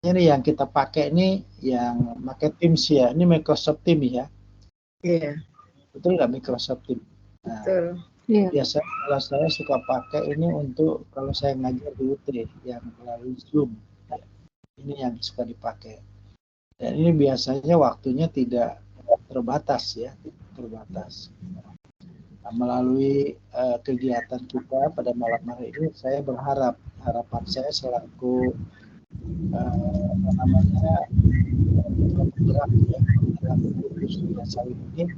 ini yang kita pakai ini yang pakai Teams ya, ini Microsoft Teams ya. Iya. Betul nggak Microsoft Teams? Nah, Betul. biasanya kalau saya suka pakai ini untuk kalau saya ngajar di UT yang melalui Zoom. Ya. Ini yang suka dipakai. Dan ini biasanya waktunya tidak terbatas ya, terbatas. Nah, melalui kegiatan kita pada malam hari ini, saya berharap, harapan saya selaku apa namanya penggerak ya, penggerak gugus tugas sawit ini,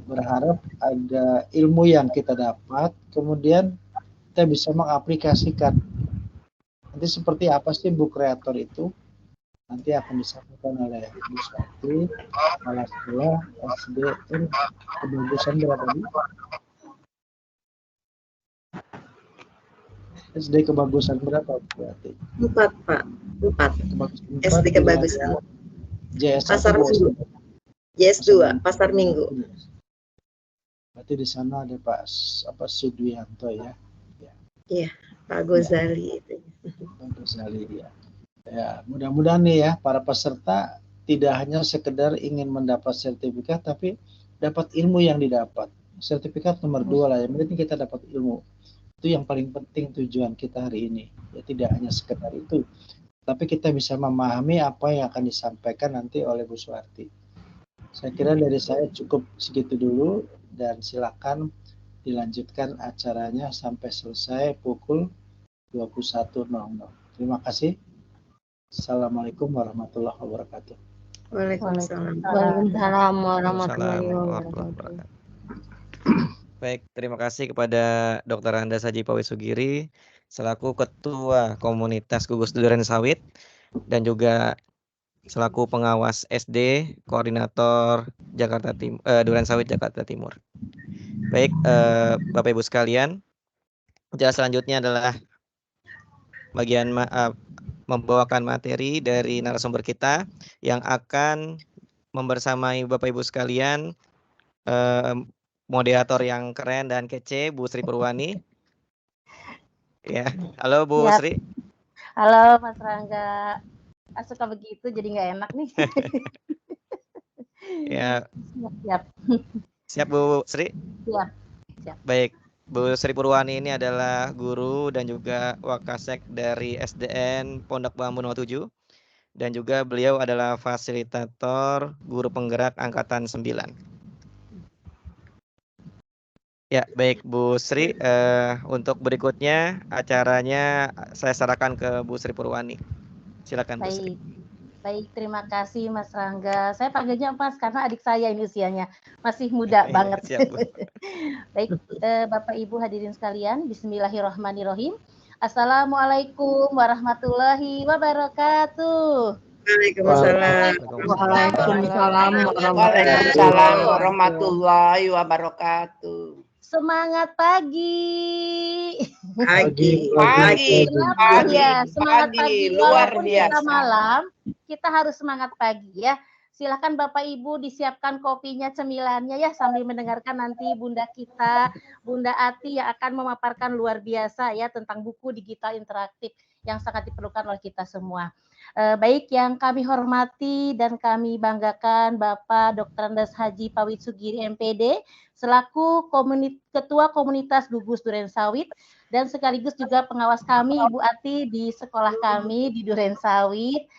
berharap ada ilmu yang kita dapat, kemudian kita bisa mengaplikasikan. Nanti seperti apa sih Bu Kreator itu? Nanti akan disampaikan oleh Bu Swati, kepala sekolah SDN Kebagusan berapa Bu? SD Kebagusan berapa berarti? 4 Pak, 4. Kebagusan 4 SD Kebagusan. JS1 Pasar Minggu. JS2, Pasar Minggu. Berarti di sana ada Pak Sudwianto ya? Iya, Pak Gozali itu. Pak Gozali ya. Ya, mudah-mudahan nih ya para peserta tidak hanya sekedar ingin mendapat sertifikat, tapi dapat ilmu yang didapat. Sertifikat nomor 2 lah, yang penting kita dapat ilmu. Itu yang paling penting tujuan kita hari ini. Ya tidak hanya sekedar itu, tapi kita bisa memahami apa yang akan disampaikan nanti oleh Bu Suwarti. Saya kira dari saya cukup segitu dulu dan silakan dilanjutkan acaranya sampai selesai pukul 21.00. Terima kasih. Assalamualaikum warahmatullahi wabarakatuh. Waalaikumsalam. Waalaikumsalam warahmatullahi wabarakatuh. Baik, terima kasih kepada Dr. Andas Haji Pawi Sugiri selaku Ketua Komunitas Gugus Duren Sawit dan juga selaku pengawas SD Koordinator Jakarta Duren Sawit Jakarta Timur. Baik, Bapak Ibu sekalian, acara selanjutnya adalah bagian membawakan materi dari narasumber kita yang akan membersamai Bapak Ibu sekalian moderator yang keren dan kece, Bu Sri Purwani. Ya, halo Bu Sri. Halo Mas Rangga. Suka begitu jadi nggak enak nih. Ya. Siap. Siap Bu Sri? Siap. Baik, Bu Sri Purwani ini adalah guru dan juga Wakasek dari SDN Pondok Bambu 07 dan juga beliau adalah fasilitator guru penggerak angkatan 9. Ya, baik Bu Sri, untuk berikutnya acaranya saya serahkan ke Bu Sri Purwani. Silakan Bu Sri. Baik, terima kasih Mas Rangga. Saya panggilnya Mas karena adik saya ini usianya masih muda banget. Siap, Bu. Baik, Bapak Ibu hadirin sekalian, bismillahirrahmanirrahim. Assalamualaikum warahmatullahi wabarakatuh. Waalaikumsalam. Waalaikumsalam warahmatullahi wabarakatuh. Semangat pagi. Pagi. Ya, semangat pagi luar walaupun biasa. kita malam, kita harus semangat pagi ya. Silakan Bapak Ibu disiapkan kopinya, cemilannya ya sambil mendengarkan nanti Bunda kita, Bunda Ati yang akan memaparkan luar biasa ya tentang buku digital interaktif yang sangat diperlukan oleh kita semua. Baik yang kami hormati dan kami banggakan Bapak Dr. Andas Haji Pawi Sugiri MPD selaku Ketua Komunitas Gugus Duren Sawit dan sekaligus juga pengawas kami Ibu Ati di sekolah kami di Duren Sawit.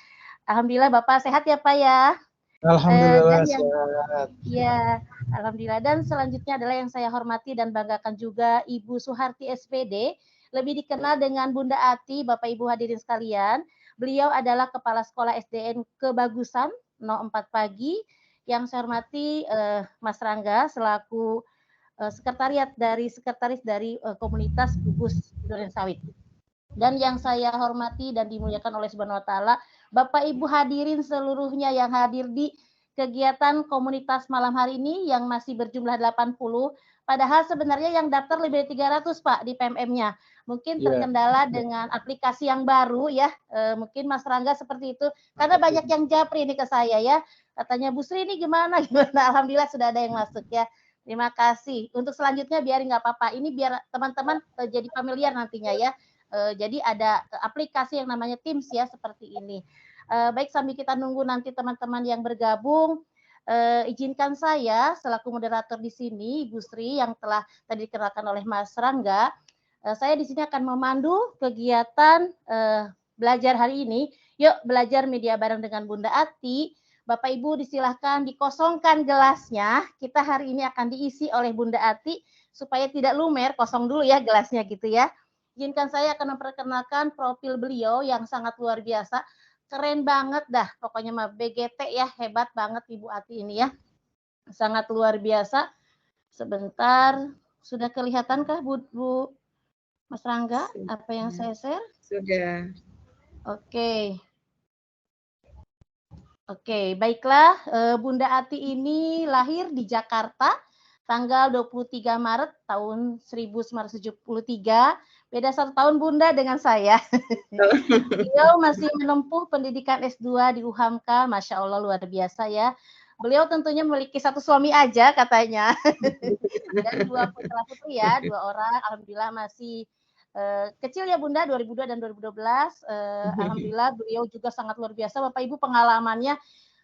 Alhamdulillah Bapak sehat ya Pak ya. Alhamdulillah sehat. Ya, alhamdulillah. Dan selanjutnya adalah yang saya hormati dan banggakan juga Ibu Suharti SPD, lebih dikenal dengan Bunda Ati, Bapak Ibu hadirin sekalian. Beliau adalah Kepala Sekolah SDN Kebagusan 04 Pagi. Yang saya hormati Mas Rangga selaku sekretaris dari komunitas Gugus Duren Sawit. Dan yang saya hormati dan dimuliakan oleh Subhanahu wa taala, Bapak Ibu hadirin seluruhnya yang hadir di kegiatan komunitas malam hari ini yang masih berjumlah 80, padahal sebenarnya yang daftar lebih dari 300 Pak di PMM-nya. Mungkin terkendala dengan aplikasi yang baru ya, mungkin Mas Rangga seperti itu, karena banyak yang japri ini ke saya ya, katanya Bu Sri ini gimana, alhamdulillah sudah ada yang masuk ya. Terima kasih. Untuk selanjutnya biar nggak apa-apa, ini biar teman-teman jadi familiar nantinya ya. Jadi ada aplikasi yang namanya Teams ya seperti ini. Baik, sambil kita nunggu nanti teman-teman yang bergabung, izinkan saya selaku moderator di sini, Ibu Sri yang telah tadi dikenalkan oleh Mas Rangga, saya di sini akan memandu kegiatan belajar hari ini. Yuk belajar media bareng dengan Bunda Ati. Bapak Ibu disilahkan dikosongkan gelasnya. Kita hari ini akan diisi oleh Bunda Ati supaya tidak lumer, kosong dulu ya gelasnya gitu ya. Izinkan saya akan memperkenalkan profil beliau yang sangat luar biasa. Keren banget dah, pokoknya mah BGT ya, hebat banget Ibu Ati ini ya. Sangat luar biasa. Sebentar, sudah kelihatankah Bu Mas Rangga apa yang saya share? Sudah. Oke, baiklah. Bunda Ati ini lahir di Jakarta tanggal 23 Maret tahun 1973. Beda 1 tahun Bunda dengan saya. Beliau masih menempuh pendidikan S2 di UHAMKA. Masya Allah luar biasa ya. Beliau tentunya memiliki 1 suami aja katanya. Dan 2 putra putri ya, 2 orang. Alhamdulillah masih kecil ya Bunda, 2002 dan 2012. Alhamdulillah beliau juga sangat luar biasa. Bapak Ibu pengalamannya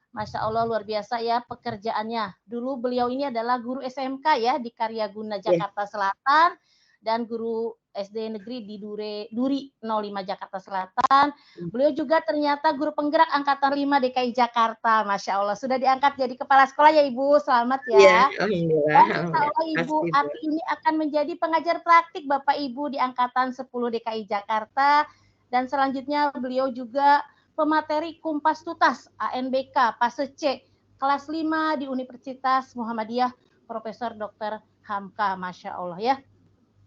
Masya Allah luar biasa ya pekerjaannya. Dulu beliau ini adalah guru SMK ya di Karyaguna Jakarta Selatan dan guru SD negeri di Duri 05 Jakarta Selatan. Beliau juga ternyata guru penggerak angkatan 5 DKI Jakarta. Masya Allah sudah diangkat jadi kepala sekolah ya Ibu. Selamat ya. Ya, alhamdulillah. Insya Allah Ibu Ati ini akan menjadi pengajar praktik Bapak Ibu di angkatan 10 DKI Jakarta. Dan selanjutnya beliau juga pemateri Kumpas Tuntas ANBK Fase C kelas 5 di Universitas Muhammadiyah Profesor Dr. Hamka, Masya Allah ya.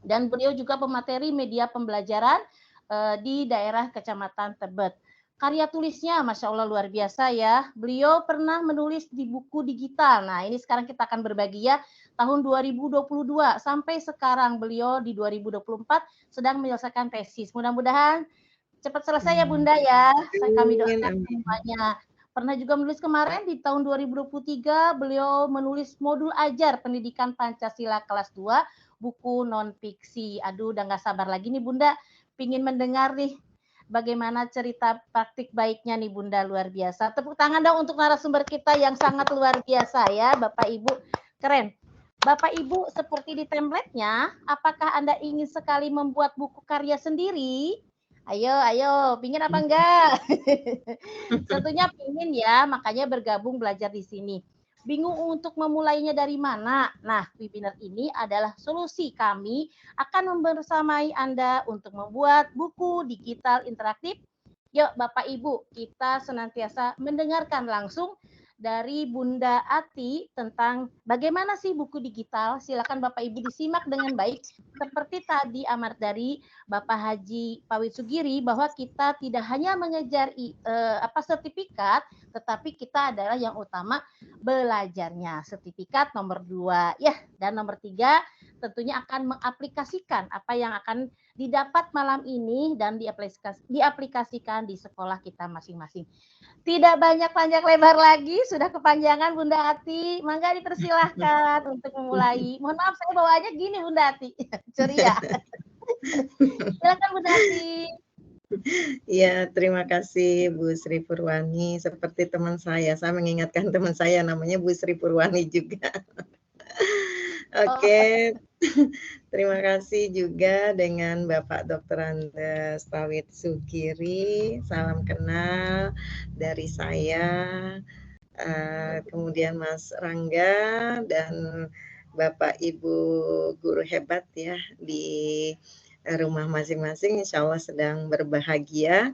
Dan beliau juga pemateri media pembelajaran di daerah Kecamatan Tebet. Karya tulisnya Masya Allah luar biasa ya. Beliau pernah menulis di buku digital. Nah ini sekarang kita akan berbagi ya. Tahun 2022 sampai sekarang beliau di 2024 sedang menyelesaikan tesis. Mudah-mudahan cepat selesai ya Bunda ya. Kami doakan semuanya. Pernah juga menulis kemarin di tahun 2023 beliau menulis modul ajar pendidikan Pancasila kelas 2 buku non fiksi. Aduh udah nggak sabar lagi nih Bunda. Pingin mendengar nih bagaimana cerita praktik baiknya nih Bunda, luar biasa. Tepuk tangan dong untuk narasumber kita yang sangat luar biasa ya Bapak Ibu. Keren. Bapak Ibu seperti di template-nya, apakah Anda ingin sekali membuat buku karya sendiri? Ayo, pingin apa enggak? Tentunya pingin ya, makanya bergabung belajar di sini. Bingung untuk memulainya dari mana? Nah, webinar ini adalah solusi kami akan membersamai Anda untuk membuat buku digital interaktif. Yuk Bapak Ibu, kita senantiasa mendengarkan langsung dari Bunda Ati tentang bagaimana sih buku digital. Silakan Bapak Ibu disimak dengan baik. Seperti tadi amar dari Bapak Haji Pawit Sugiri bahwa kita tidak hanya mengejar sertifikat, tetapi kita adalah yang utama belajarnya. Sertifikat nomor 2 ya, dan nomor 3 tentunya akan mengaplikasikan apa yang akan didapat malam ini dan diaplikasikan di sekolah kita masing-masing. Tidak banyak panjang lebar lagi, sudah kepanjangan Bunda Ati. Mangga dipersilahkan untuk memulai. Mohon maaf saya bawaannya gini Bunda Ati. Ceria. Silakan Bunda Ati. Ya, terima kasih Bu Sri Purwani. Seperti teman saya mengingatkan teman saya namanya Bu Sri Purwani juga. Oke. Terima kasih juga dengan Bapak Dr. Andes Pawit Sugiri. Salam kenal dari saya. Kemudian Mas Rangga dan Bapak Ibu guru hebat ya di rumah masing-masing, insya Allah sedang berbahagia.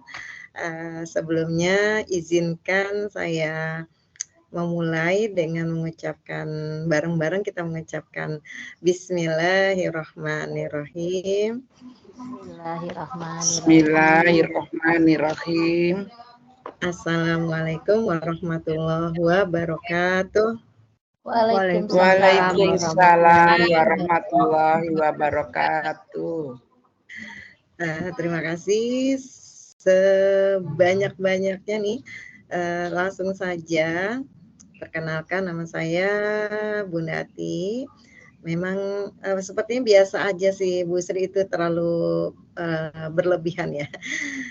Sebelumnya izinkan saya memulai dengan mengucapkan bareng-bareng kita mengucapkan Bismillahirrahmanirrahim. Bismillahirrahmanirrahim. Assalamualaikum warahmatullahi wabarakatuh. Waalaikumsalam warahmatullahi wabarakatuh. Terima kasih sebanyak-banyaknya nih. Langsung saja perkenalkan, nama saya Bunda Ati. Memang sepertinya biasa aja sih Bu Sri itu terlalu berlebihan ya.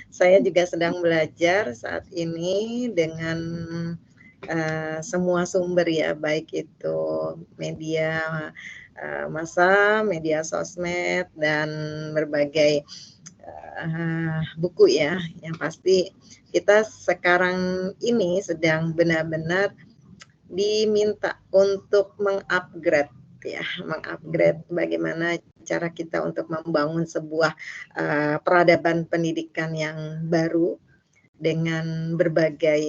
Saya juga sedang belajar saat ini dengan semua sumber ya, baik itu media massa, media sosmed, dan berbagai buku ya. Yang pasti kita sekarang ini sedang benar-benar diminta untuk mengupgrade ya, mengupgrade bagaimana cara kita untuk membangun sebuah peradaban pendidikan yang baru dengan berbagai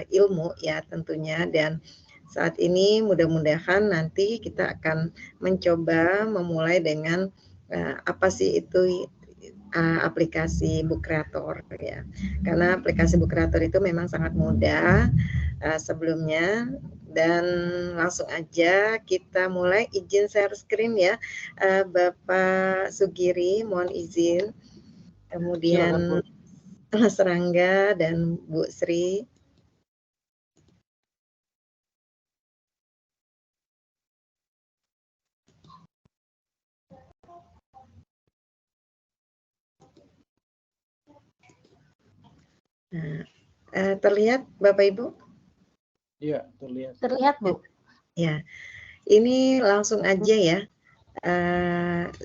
ilmu ya tentunya. Dan saat ini mudah-mudahan nanti kita akan mencoba memulai dengan apa sih itu aplikasi Book Creator ya, karena aplikasi Book Creator itu memang sangat mudah sebelumnya. Dan langsung aja kita mulai. Izin share screen ya, Bapak Sugiri, mohon izin. Kemudian Mas Rangga dan Bu Sri. Nah, terlihat Bapak Ibu? Iya, terlihat. Terlihat, Bu. Ya, ini langsung aja ya.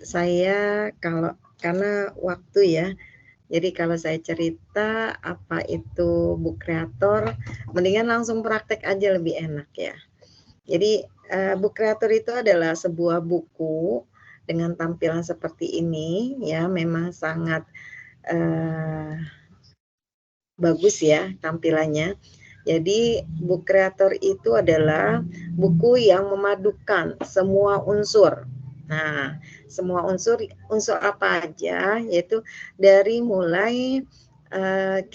Saya karena waktu ya, jadi kalau saya cerita apa itu Book Creator, mendingan langsung praktek aja lebih enak ya. Jadi Book Creator itu adalah sebuah buku dengan tampilan seperti ini ya, memang sangat bagus ya tampilannya. Jadi Book Creator itu adalah buku yang memadukan semua unsur. Nah, semua unsur apa aja, yaitu dari mulai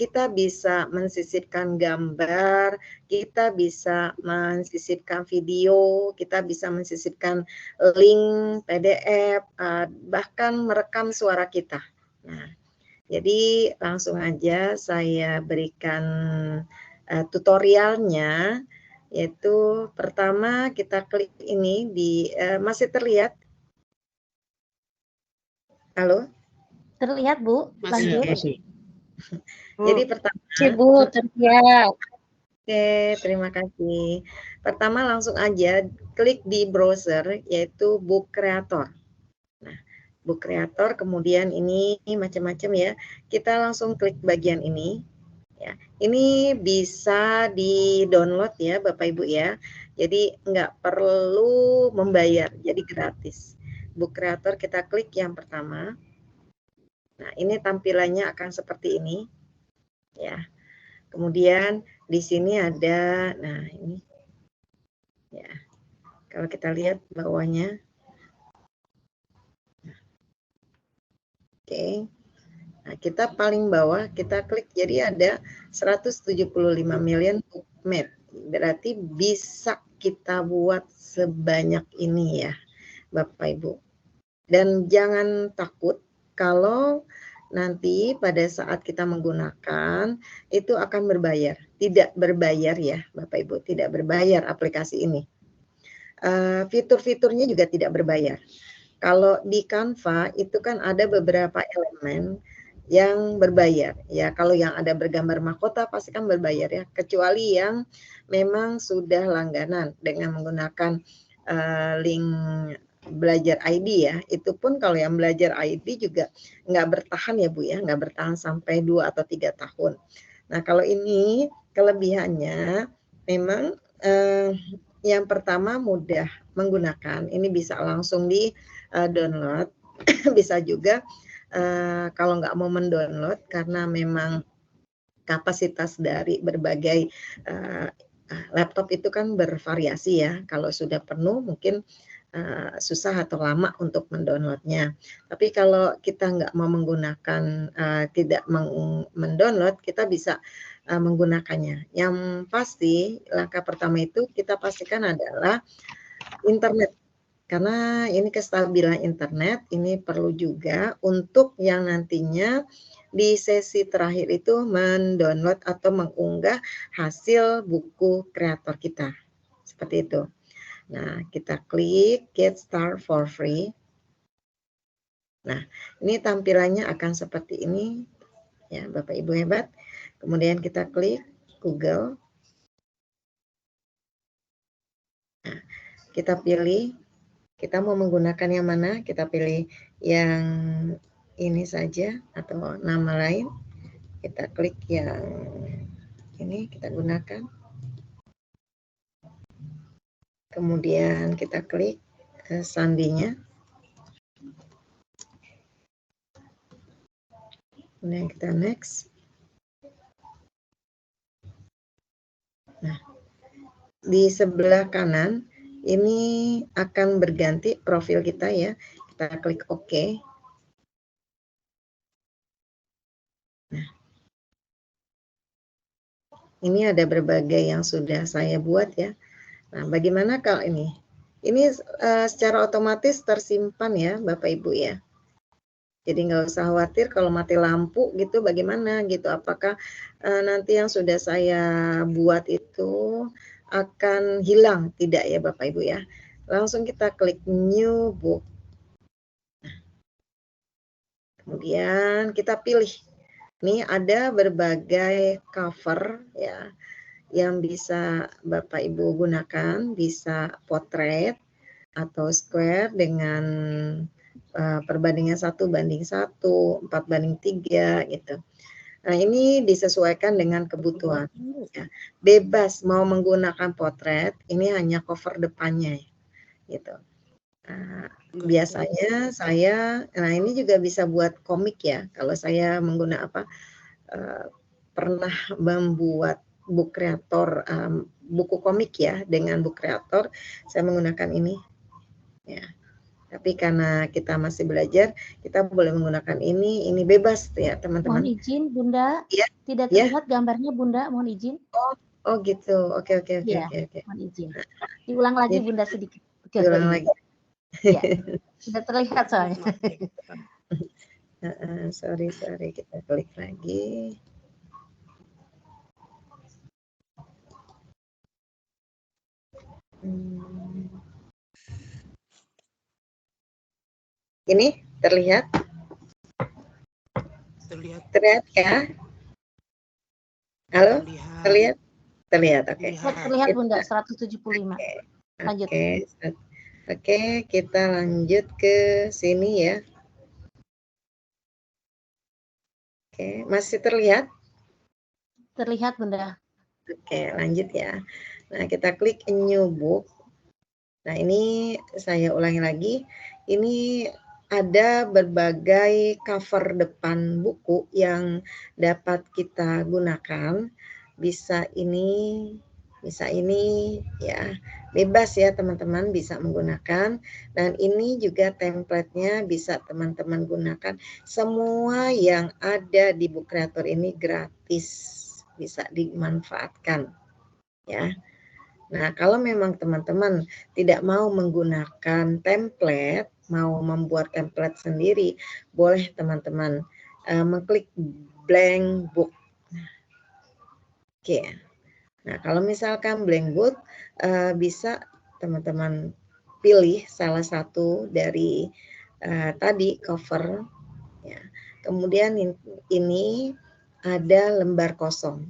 kita bisa mensisipkan gambar, kita bisa mensisipkan video, kita bisa mensisipkan link PDF, bahkan merekam suara kita. Nah, jadi langsung aja saya berikan tutorialnya, yaitu pertama kita klik ini di masih terlihat? Halo? Terlihat, Bu. Lanjut. Masih. Jadi pertama, Bu, terlihat. oke, terima kasih. Pertama langsung aja klik di browser, yaitu Book Creator. Nah, Book Creator, kemudian ini macam-macam ya. Kita langsung klik bagian ini. Ya, ini bisa di-download ya Bapak Ibu ya. Jadi nggak perlu membayar, jadi gratis. Book Creator kita klik yang pertama. Nah, ini tampilannya akan seperti ini. Ya. Kemudian di sini ada, nah ini. Ya. Kalau kita lihat bawahnya. Oke. Nah, kita paling bawah, kita klik, jadi ada 175 million bookmate. Berarti bisa kita buat sebanyak ini ya, Bapak Ibu. Dan jangan takut kalau nanti pada saat kita menggunakan, itu akan berbayar. Tidak berbayar ya, Bapak Ibu, tidak berbayar aplikasi ini. Fitur-fiturnya juga tidak berbayar. Kalau di Canva itu kan ada beberapa elemen yang berbayar ya. Kalau yang ada bergambar mahkota pasti kan berbayar ya, kecuali yang memang sudah langganan dengan menggunakan link belajar ID ya. Itu pun kalau yang belajar ID juga nggak bertahan ya Bu ya, nggak bertahan sampai 2 atau 3 tahun. Nah kalau ini kelebihannya memang yang pertama mudah menggunakan, ini bisa langsung di download. Bisa juga kalau nggak mau mendownload karena memang kapasitas dari berbagai laptop itu kan bervariasi ya. Kalau sudah penuh mungkin susah atau lama untuk mendownloadnya. Tapi kalau kita nggak mau menggunakan, tidak mendownload, kita bisa menggunakannya. Yang pasti langkah pertama itu kita pastikan adalah internet. Karena ini kestabilan internet, ini perlu juga untuk yang nantinya di sesi terakhir itu mendownload atau mengunggah hasil buku kreator kita. Seperti itu. Nah, kita klik Get Start for Free. Nah, ini tampilannya akan seperti ini ya, Bapak Ibu hebat. Kemudian kita klik Google. Nah, kita pilih, kita mau menggunakan yang mana? Kita pilih yang ini saja atau nama lain. Kita klik yang ini, kita gunakan. Kemudian kita klik sandinya. Kemudian kita next. Nah, di sebelah kanan ini akan berganti profil kita ya. Kita klik OK. Nah, ini ada berbagai yang sudah saya buat ya. Nah, bagaimana kalau ini? Ini secara otomatis tersimpan ya, Bapak Ibu ya. Jadi nggak usah khawatir kalau mati lampu gitu bagaimana gitu. Apakah nanti yang sudah saya buat itu akan hilang? Tidak ya Bapak Ibu ya. Langsung kita klik New Book. Kemudian kita pilih. Nih ada berbagai cover ya yang bisa Bapak Ibu gunakan. Bisa potret atau square dengan perbandingan 1:1, 4:3 gitu. Nah, ini disesuaikan dengan kebutuhan. Ya. Bebas mau menggunakan potret, ini hanya cover depannya gitu. Nah, biasanya saya, nah ini juga bisa buat komik ya. Kalau saya menggunakan pernah membuat book creator, buku komik ya dengan book creator, saya menggunakan ini ya. Tapi karena kita masih belajar, kita boleh menggunakan ini bebas ya teman-teman. Mohon izin Bunda, ya, tidak terlihat gambarnya Bunda, mohon izin. Oh gitu, oke. Ya, mohon izin. Diulang lagi Jadi, Bunda sedikit. Diulang lagi. Ya, sudah terlihat soalnya. Sorry, kita klik lagi. Ini terlihat? Terlihat ya? Halo? Terlihat? Terlihat, oke. Terlihat Bunda, 175. Lanjut. Oke, kita lanjut ke sini ya. Oke, masih terlihat? Terlihat Bunda. Oke, lanjut ya. Nah, kita klik New Book. Nah, ini saya ulangi lagi. Ini ada berbagai cover depan buku yang dapat kita gunakan. Bisa ini ya. Bebas ya teman-teman bisa menggunakan. Dan ini juga template-nya bisa teman-teman gunakan. Semua yang ada di Book Creator ini gratis. Bisa dimanfaatkan ya. Nah, kalau memang teman-teman tidak mau menggunakan template, mau membuat template sendiri, boleh teman-teman mengklik blank book. Oke. Nah, kalau misalkan blank book, bisa teman-teman pilih salah satu dari tadi cover. Ya. Kemudian ini ada lembar kosong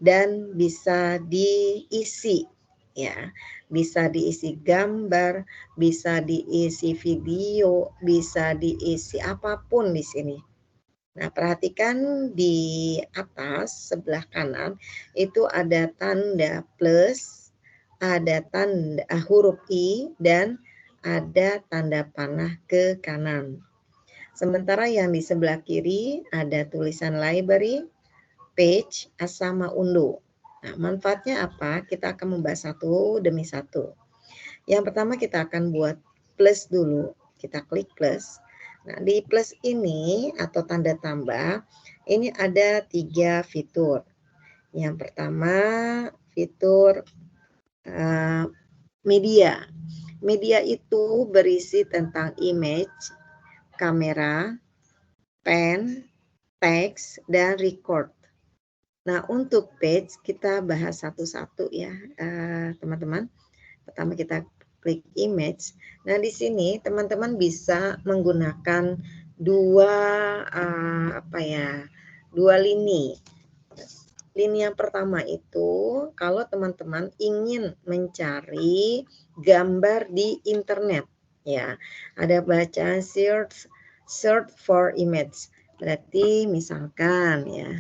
dan bisa diisi. Ya, bisa diisi gambar, bisa diisi video, bisa diisi apapun di sini. Nah, perhatikan di atas sebelah kanan itu ada tanda plus, ada tanda huruf I dan ada tanda panah ke kanan. Sementara yang di sebelah kiri ada tulisan library, page, sama undo. Nah, manfaatnya apa? Kita akan membahas satu demi satu. Yang pertama kita akan buat plus dulu. Kita klik plus. Nah, di plus ini atau tanda tambah, ini ada 3 fitur. Yang pertama, fitur media. Media itu berisi tentang image, kamera, pen, teks, dan record. Nah, untuk page kita bahas satu-satu ya, teman-teman. Pertama kita klik image. Nah, di sini teman-teman bisa menggunakan dua lini. Lini yang pertama itu kalau teman-teman ingin mencari gambar di internet, ya, ada bacaan search for image. Berarti misalkan ya,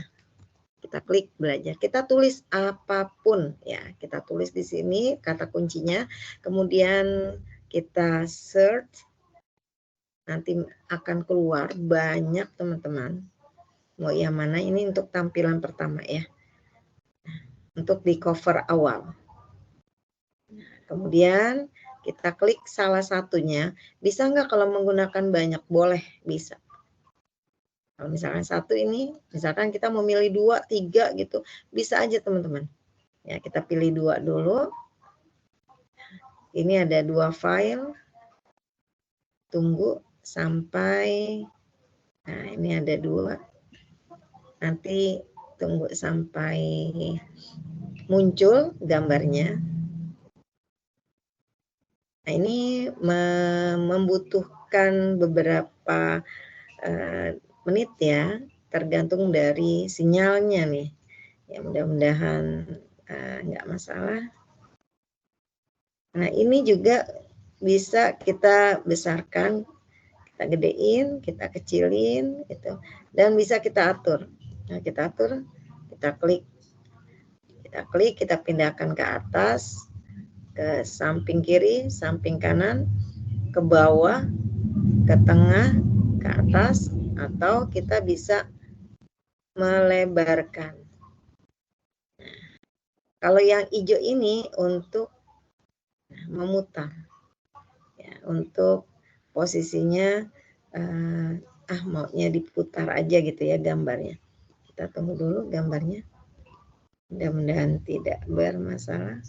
kita klik belajar, kita tulis apapun ya, kita tulis di sini kata kuncinya, kemudian kita search, nanti akan keluar banyak teman-teman. Mau yang mana, ini untuk tampilan pertama ya, untuk di cover awal. Kemudian kita klik salah satunya. Bisa nggak kalau menggunakan banyak? Boleh, bisa. Kalau misalkan satu ini, misalkan kita memilih 2, 3 gitu, bisa aja teman-teman. Ya, kita pilih 2 dulu. Ini ada 2 file. Tunggu sampai, nah ini ada 2. Nanti tunggu sampai muncul gambarnya. Nah, ini membutuhkan beberapa menit ya, tergantung dari sinyalnya nih. Ya, mudah-mudahan nggak masalah. Nah, ini juga bisa kita besarkan, kita gedein, kita kecilin gitu, dan bisa kita atur. Nah, kita atur, kita klik, kita pindahkan ke atas, ke samping kiri, samping kanan, ke bawah, ke tengah, ke atas, atau kita bisa melebarkan. Kalau yang hijau ini untuk memutar, ya, untuk posisinya maunya diputar aja gitu ya gambarnya. Kita tunggu dulu gambarnya, mudah-mudahan tidak bermasalah.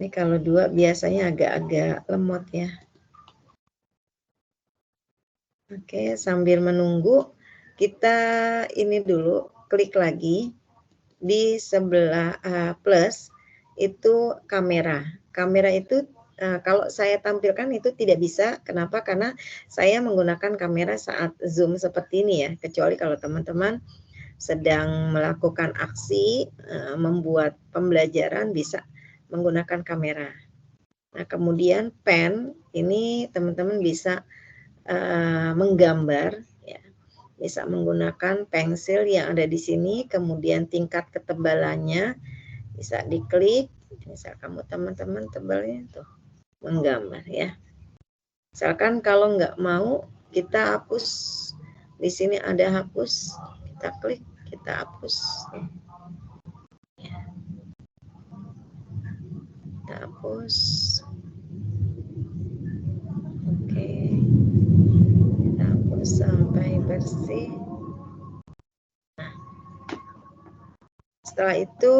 Ini kalau 2 biasanya agak-agak lemot ya. Oke, sambil menunggu kita ini dulu klik lagi di sebelah plus itu kamera. Kamera itu kalau saya tampilkan itu tidak bisa. Kenapa? Karena saya menggunakan kamera saat Zoom seperti ini ya. Kecuali kalau teman-teman sedang melakukan aksi membuat pembelajaran, bisa menggunakan kamera. Nah, kemudian pen ini teman-teman bisa menggambar ya. Bisa menggunakan pensil yang ada di sini, kemudian tingkat ketebalannya bisa diklik. Misal kamu teman-teman tebalnya tuh menggambar ya. Misalkan kalau nggak mau kita hapus, di sini ada hapus, kita klik, kita hapus. Kita hapus. Oke, kita hapus sampai bersih. Nah, setelah itu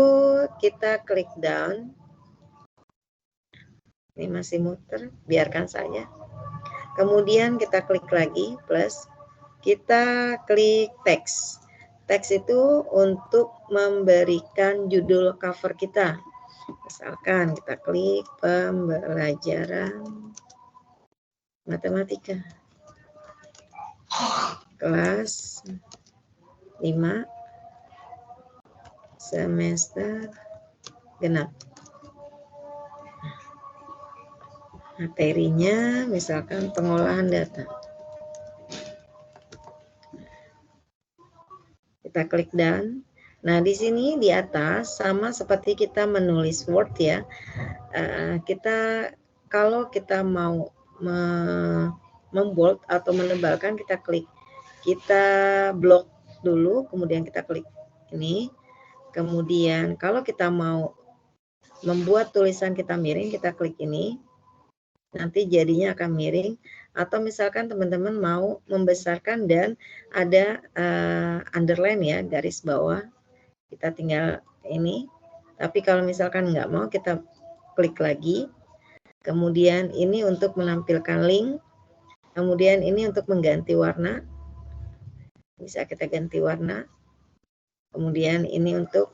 kita klik down. Ini masih muter, biarkan saja. Kemudian kita klik lagi plus, kita klik teks. Teks itu untuk memberikan judul cover kita. Misalkan kita klik pembelajaran matematika kelas 5 semester genap. Materinya misalkan pengolahan data. Kita klik done. Nah, di sini di atas sama seperti kita menulis Word ya. Kita kalau kita mau membold atau menebalkan, kita klik, kita blok dulu, kemudian kita klik ini. Kemudian kalau kita mau membuat tulisan kita miring, kita klik ini. Nanti jadinya akan miring. Atau misalkan teman-teman mau membesarkan dan ada underline ya, garis bawah, kita tinggal ini. Tapi kalau misalkan nggak mau, kita klik lagi. Kemudian ini untuk menampilkan link. Kemudian ini untuk mengganti warna. Bisa kita ganti warna. Kemudian ini untuk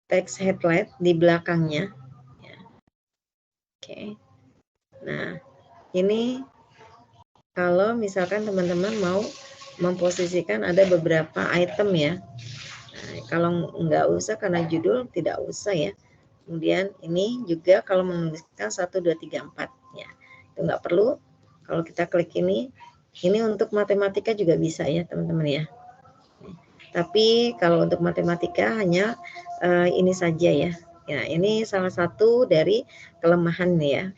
text headlight di belakangnya. Oke. Nah, ini kalau misalkan teman-teman mau memposisikan ada beberapa item ya. Nah, kalau nggak usah karena judul tidak usah ya. Kemudian ini juga kalau menuliskan 1, 2, 3, 4 ya. Itu nggak perlu. Kalau kita klik ini untuk matematika juga bisa ya teman-teman ya. Tapi kalau untuk matematika hanya ini saja ya. Ya, ini salah satu dari kelemahan ya.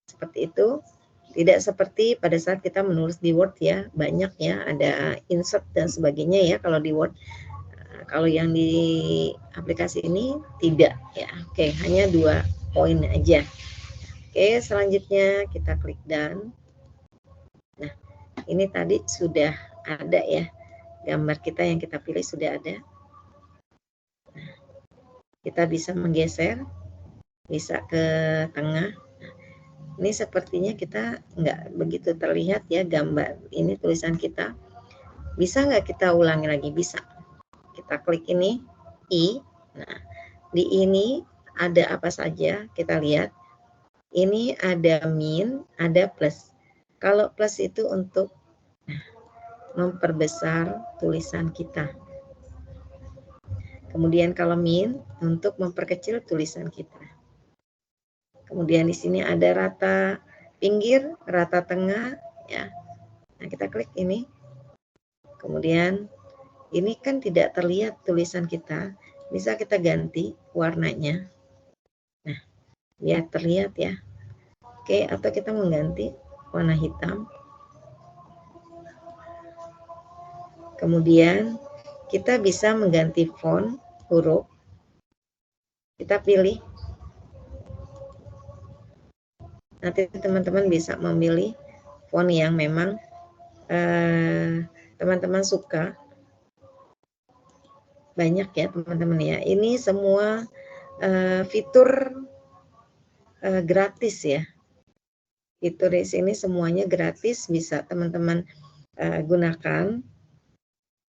Seperti itu. Tidak seperti pada saat kita menulis di Word ya, banyak ya, ada insert dan sebagainya ya kalau di Word. Kalau yang di aplikasi ini tidak ya. Oke, hanya 2 poin aja. Oke, selanjutnya kita klik done. Nah, ini tadi sudah ada ya. Gambar kita yang kita pilih sudah ada. Nah, kita bisa menggeser, bisa ke tengah. Ini sepertinya kita nggak begitu terlihat ya gambar ini tulisan kita. Bisa nggak kita ulangi lagi? Bisa. Kita klik ini I. Nah, di ini ada apa saja? Kita lihat. Ini ada min, ada plus. Kalau plus itu untuk memperbesar tulisan kita. Kemudian kalau min untuk memperkecil tulisan kita. Kemudian di sini ada rata pinggir, rata tengah ya. Nah, kita klik ini. Kemudian ini kan tidak terlihat tulisan kita, bisa kita ganti warnanya. Nah, biar terlihat ya. Oke, atau kita mengganti warna hitam. Kemudian kita bisa mengganti font huruf. Kita pilih. Nanti teman-teman bisa memilih font yang memang teman-teman suka. Banyak ya teman-teman ya. Ini semua fitur gratis ya. Fitur di sini semuanya gratis, bisa teman-teman gunakan.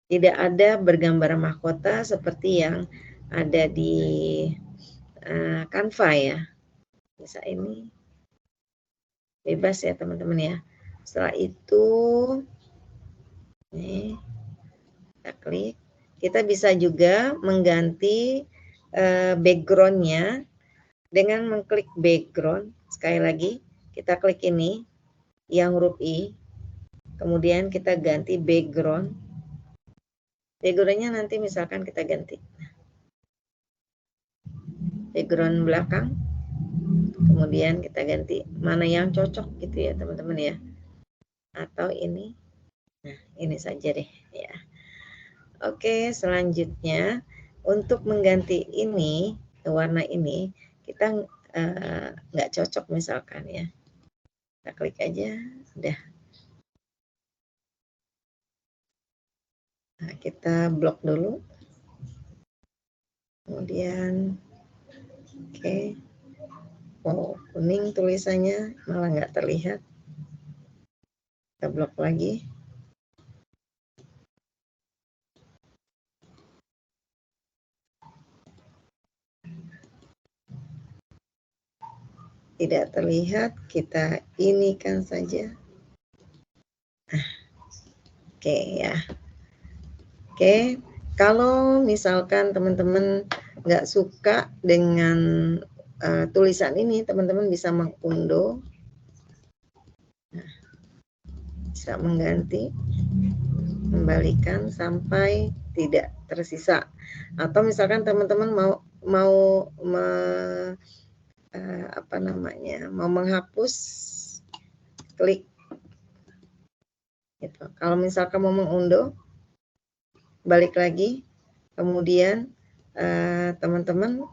Tidak ada bergambar mahkota seperti yang ada di Canva ya. Bisa ini bebas ya teman-teman ya. Setelah itu nih kita klik. Kita bisa juga mengganti backgroundnya dengan mengklik background. Sekali lagi kita klik ini yang huruf I, kemudian kita ganti background. Backgroundnya nanti misalkan kita ganti background belakang, kemudian kita ganti mana yang cocok gitu ya teman-teman ya. Atau ini, nah ini saja deh ya. Oke, selanjutnya untuk mengganti ini warna ini kita nggak cocok misalkan ya, kita klik aja udah. Nah, kita blok dulu, kemudian oke. Oh, kuning tulisannya malah nggak terlihat, kita blok lagi. Tidak terlihat, kita inikan saja. Oke ya. Oke, kalau misalkan teman-teman nggak suka dengan tulisan ini, teman-teman bisa mengunduh, nah, bisa mengganti, kembalikan sampai tidak tersisa. Atau misalkan teman-teman mau menghapus, klik gitu. Kalau misalkan mau mengunduh, balik lagi, kemudian teman-teman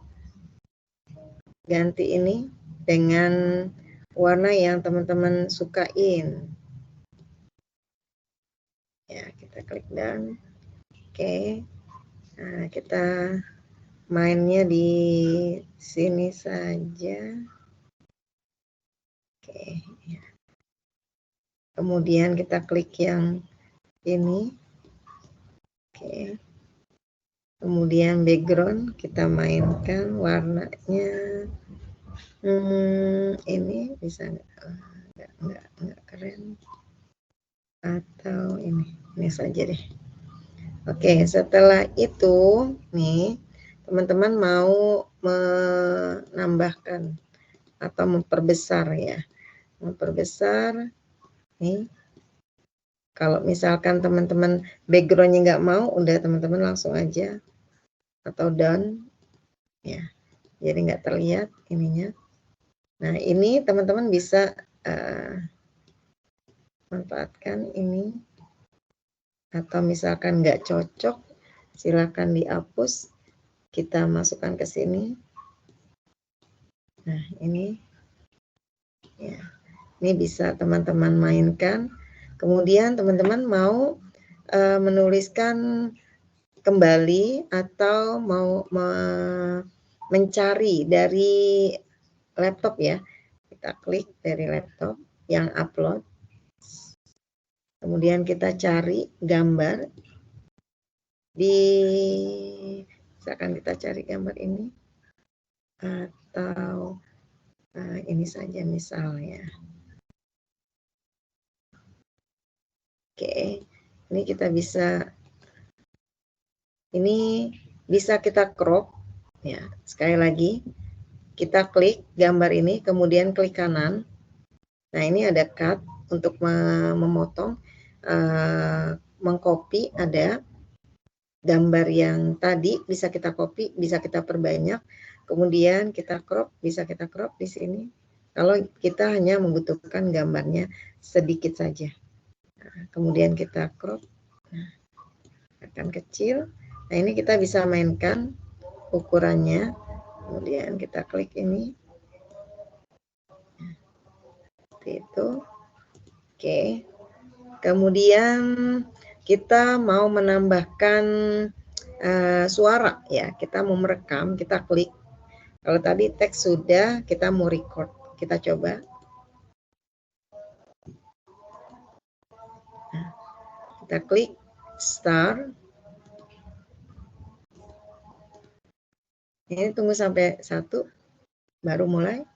ganti ini dengan warna yang teman-teman sukain ya. Kita klik done. Oke, nah kita mainnya di sini saja. Oke ya. Kemudian kita klik yang ini. Oke. Kemudian background kita mainkan warnanya. Ini bisa nggak keren, atau ini saja deh. Oke, setelah itu nih teman-teman mau menambahkan atau memperbesar ya, memperbesar nih. Kalau misalkan teman-teman backgroundnya nggak mau, udah teman-teman langsung aja atau down ya, jadi nggak terlihat ininya. Nah ini teman-teman bisa manfaatkan ini, atau misalkan nggak cocok silakan dihapus, kita masukkan ke sini. Nah ini ya, ini bisa teman-teman mainkan. Kemudian teman-teman mau menuliskan kembali atau mau mencari dari laptop ya, kita klik dari laptop yang upload, kemudian kita cari gambar di, misalkan kita cari gambar ini atau ini saja misalnya. Oke, ini kita bisa, ini bisa kita crop ya. Sekali lagi kita klik gambar ini, kemudian klik kanan. Nah ini ada cut untuk memotong, mengcopy, ada gambar yang tadi bisa kita copy, bisa kita perbanyak, kemudian kita crop, bisa kita crop di sini. Kalau kita hanya membutuhkan gambarnya sedikit saja. Nah, kemudian kita crop, nah, akan kecil. Nah ini kita bisa mainkan ukurannya, kemudian kita klik ini, seperti itu. Oke, kemudian kita mau menambahkan suara ya, kita mau merekam, kita klik. Kalau tadi teks sudah, kita mau record, kita coba. Nah, kita klik start. Ini tunggu sampai 1, baru mulai.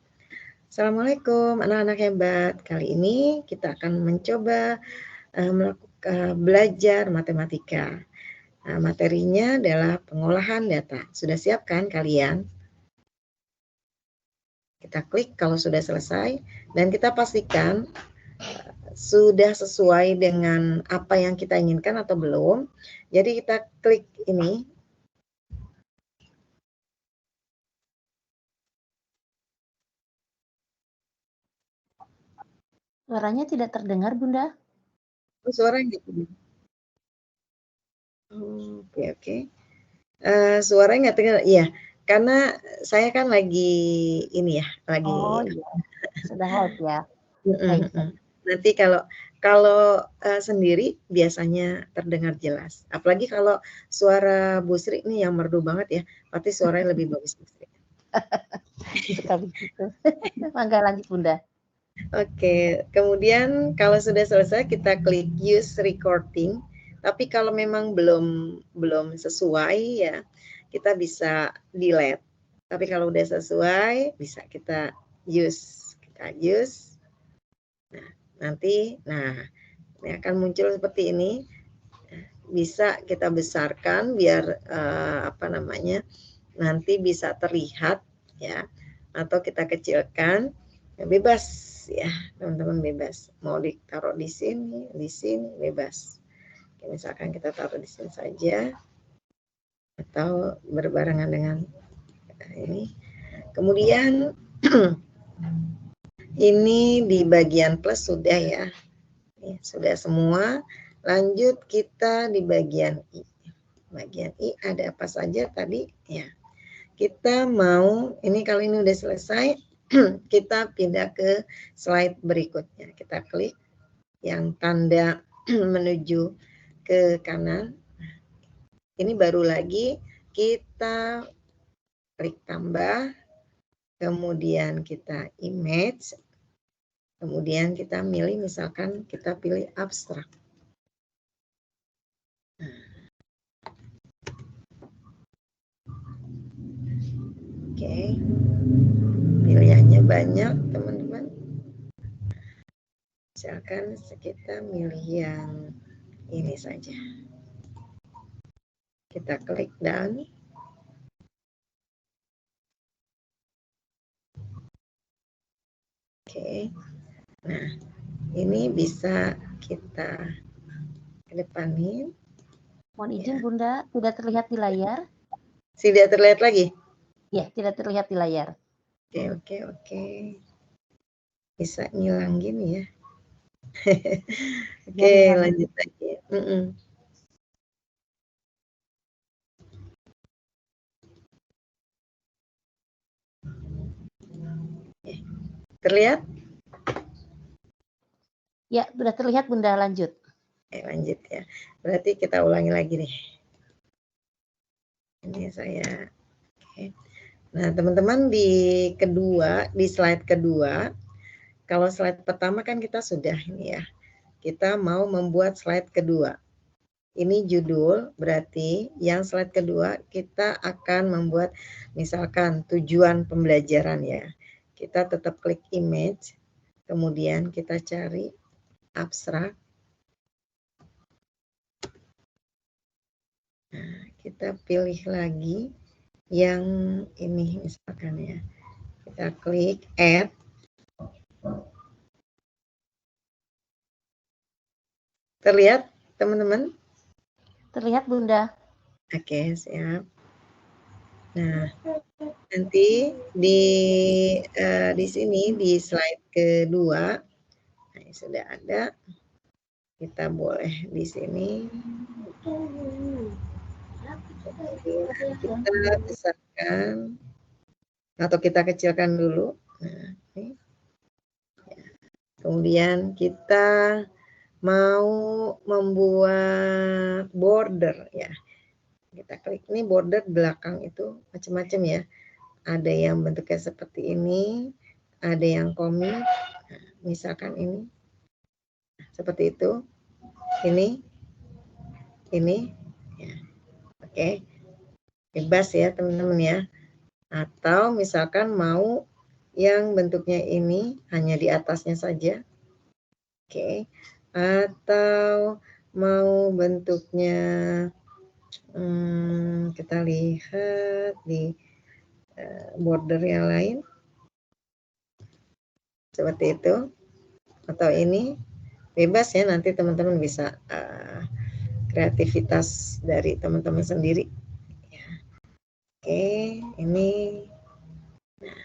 Assalamualaikum anak-anak hebat. Kali ini kita akan mencoba melakukan belajar matematika. Nah, materinya adalah pengolahan data. Sudah siap kan kalian? Kita klik kalau sudah selesai dan kita pastikan sudah sesuai dengan apa yang kita inginkan atau belum. Jadi kita klik ini. Suaranya tidak terdengar, Bunda. Oh, suaranya nggak terdengar. Oke. Suaranya nggak terdengar. Iya, karena saya kan lagi ini ya, lagi. Oh iya, sudah live ya. Baik. Nanti kalau sendiri biasanya terdengar jelas. Apalagi kalau suara Bu Sri ini yang merdu banget ya, pasti suaranya lebih bagus Bu Sri. Suka begitu. Mangga lanjut Bunda. Oke, kemudian kalau sudah selesai kita klik use recording. Tapi kalau memang belum sesuai ya, kita bisa delete. Tapi kalau udah sesuai bisa kita use. Nah, nanti ini akan muncul seperti ini. Bisa kita besarkan biar nanti bisa terlihat ya, atau kita kecilkan. Ya, bebas ya teman-teman, bebas mau ditaruh di sini bebas. Oke, misalkan kita taruh di sini saja atau berbarengan dengan ini. Kemudian ini di bagian plus sudah ya, sudah semua. Lanjut kita di bagian I. Bagian I ada apa saja tadi ya. Kita mau, ini kalau ini udah selesai, kita pindah ke slide berikutnya. Kita klik yang tanda menuju ke kanan. Ini baru lagi kita klik tambah, kemudian kita image, kemudian kita milih, misalkan kita pilih abstrak. Oke, pilihannya banyak teman-teman. Misalkan kita milih yang ini saja. Kita klik down. Oke. Nah, ini bisa kita kedepanin. Mohon izin Bunda, tidak terlihat di layar. Tidak terlihat lagi? Ya, tidak terlihat di layar. Oke. Bisa ngilang gini ya. Oke, Jaringan. lanjut lagi. Terlihat? Ya, sudah terlihat Bunda, lanjut. Lanjut ya. Berarti kita ulangi lagi nih. Ini saya. Oke. Nah, teman-teman di slide kedua, kalau slide pertama kan kita sudah ini ya. Kita mau membuat slide kedua. Ini judul, berarti yang slide kedua kita akan membuat misalkan tujuan pembelajaran ya. Kita tetap klik image, kemudian kita cari abstrak. Nah, kita pilih lagi yang ini misalkan ya. Kita klik add. Terlihat teman-teman? Terlihat Bunda. Oke, siap. Nah, nanti di sini di slide kedua, nah, sudah ada. Kita boleh di sini. Kita besarkan atau kita kecilkan dulu. Nah, ini. Kemudian kita mau membuat border ya. Kita klik ini border belakang itu macam-macam ya. Ada yang bentuknya seperti ini, ada yang komik. Nah, misalkan ini seperti itu. Ini ya. Oke. Bebas ya teman-teman ya. Atau misalkan mau yang bentuknya ini hanya di atasnya saja. Oke. Atau mau bentuknya kita lihat di border yang lain. Seperti itu. Atau ini bebas ya, nanti teman-teman bisa kreativitas dari teman-teman sendiri. Ya. Oke, ini nah,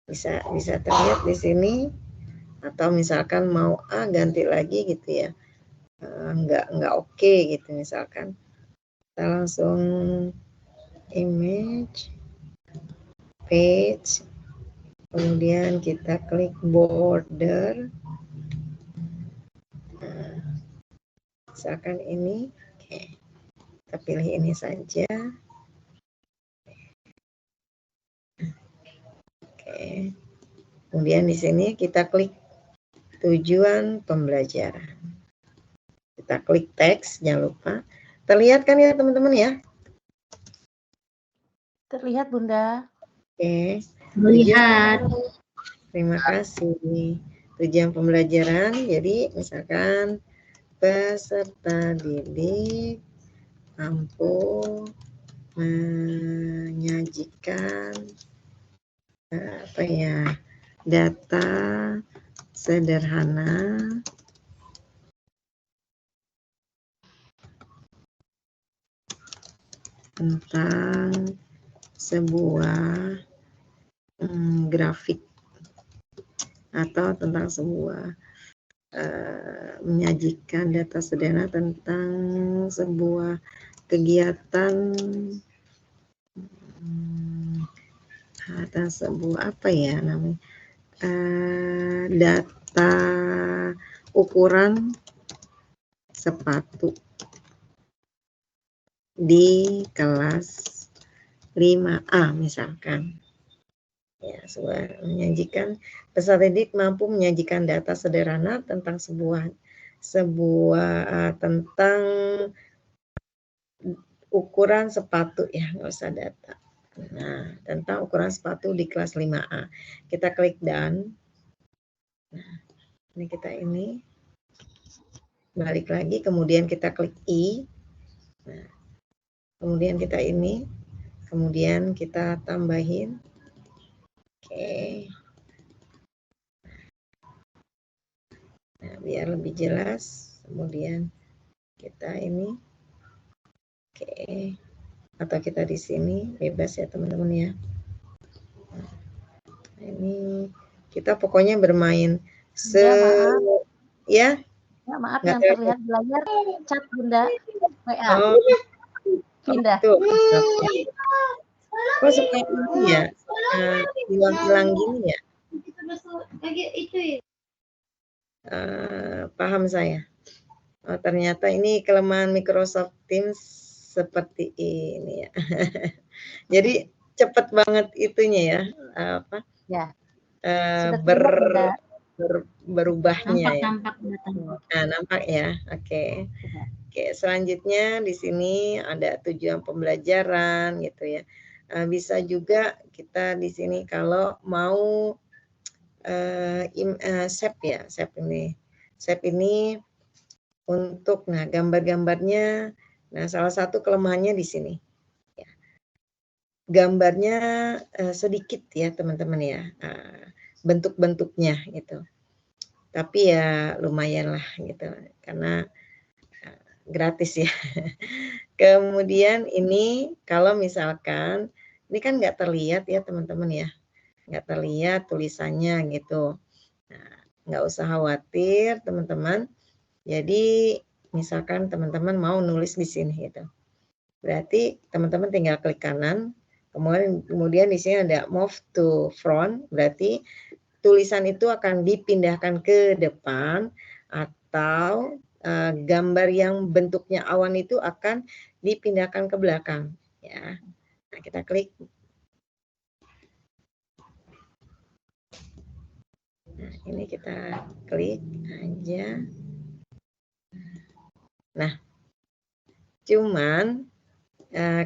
bisa terlihat di sini. Atau misalkan mau ganti lagi gitu ya, nggak oke gitu misalkan. Kita langsung image, page, kemudian kita klik border. Nah, misalkan ini, oke. Kita pilih ini saja. Oke. Kemudian di sini kita klik tujuan pembelajaran. Kita klik teks, jangan lupa. Terlihat kan ya teman-teman ya? Terlihat Bunda. Oke. Terlihat. Terima kasih. Tujuan pembelajaran, jadi misalkan peserta didik mampu menyajikan data sederhana tentang sebuah grafik atau tentang sebuah menyajikan data sederhana tentang sebuah kegiatan atau sebuah data ukuran sepatu di kelas 5A misalkan. Ya, menyajikan peserta didik mampu menyajikan data sederhana tentang tentang ukuran sepatu ya, nggak usah data. Nah, tentang ukuran sepatu di kelas 5A. Kita klik done. Nah, ini kita ini. Balik lagi, kemudian kita klik I. Nah, kemudian kita ini. Kemudian kita tambahin. Oke. Nah, biar lebih jelas. Kemudian kita ini. Oke. Atau kita di sini, bebas ya teman-teman ya. Nah, ini kita pokoknya bermain Maaf. Ya. Ya, maaf Nggak yang terlihat di layar chat Bunda WA. Oh, Pindah. Tuh. Kok suka ini ya? Hilang-hilang gini ya? Paham saya. Oh, ternyata ini kelemahan Microsoft Teams seperti ini ya. Jadi cepat banget itunya ya, apa? Ya. Berubahnya ya. Nampak. Nah, nampak ya. Oke. Oke, selanjutnya di sini ada tujuan pembelajaran gitu ya. Bisa juga kita di sini kalau mau save ya, save ini untuk gambar-gambarnya. Nah, salah satu kelemahannya di sini. Ya. Gambarnya sedikit ya teman-teman ya, bentuk-bentuknya gitu. Tapi ya lumayan lah gitu, karena gratis ya. Kemudian ini kalau misalkan ini kan nggak terlihat ya teman-teman ya, nggak terlihat tulisannya gitu. Nah, nggak usah khawatir teman-teman. Jadi misalkan teman-teman mau nulis di sini gitu, berarti teman-teman tinggal klik kanan. Kemudian di sini ada move to front, berarti tulisan itu akan dipindahkan ke depan, atau gambar yang bentuknya awan itu akan dipindahkan ke belakang ya. Nah, kita klik. Nah, ini kita klik aja. Nah, cuman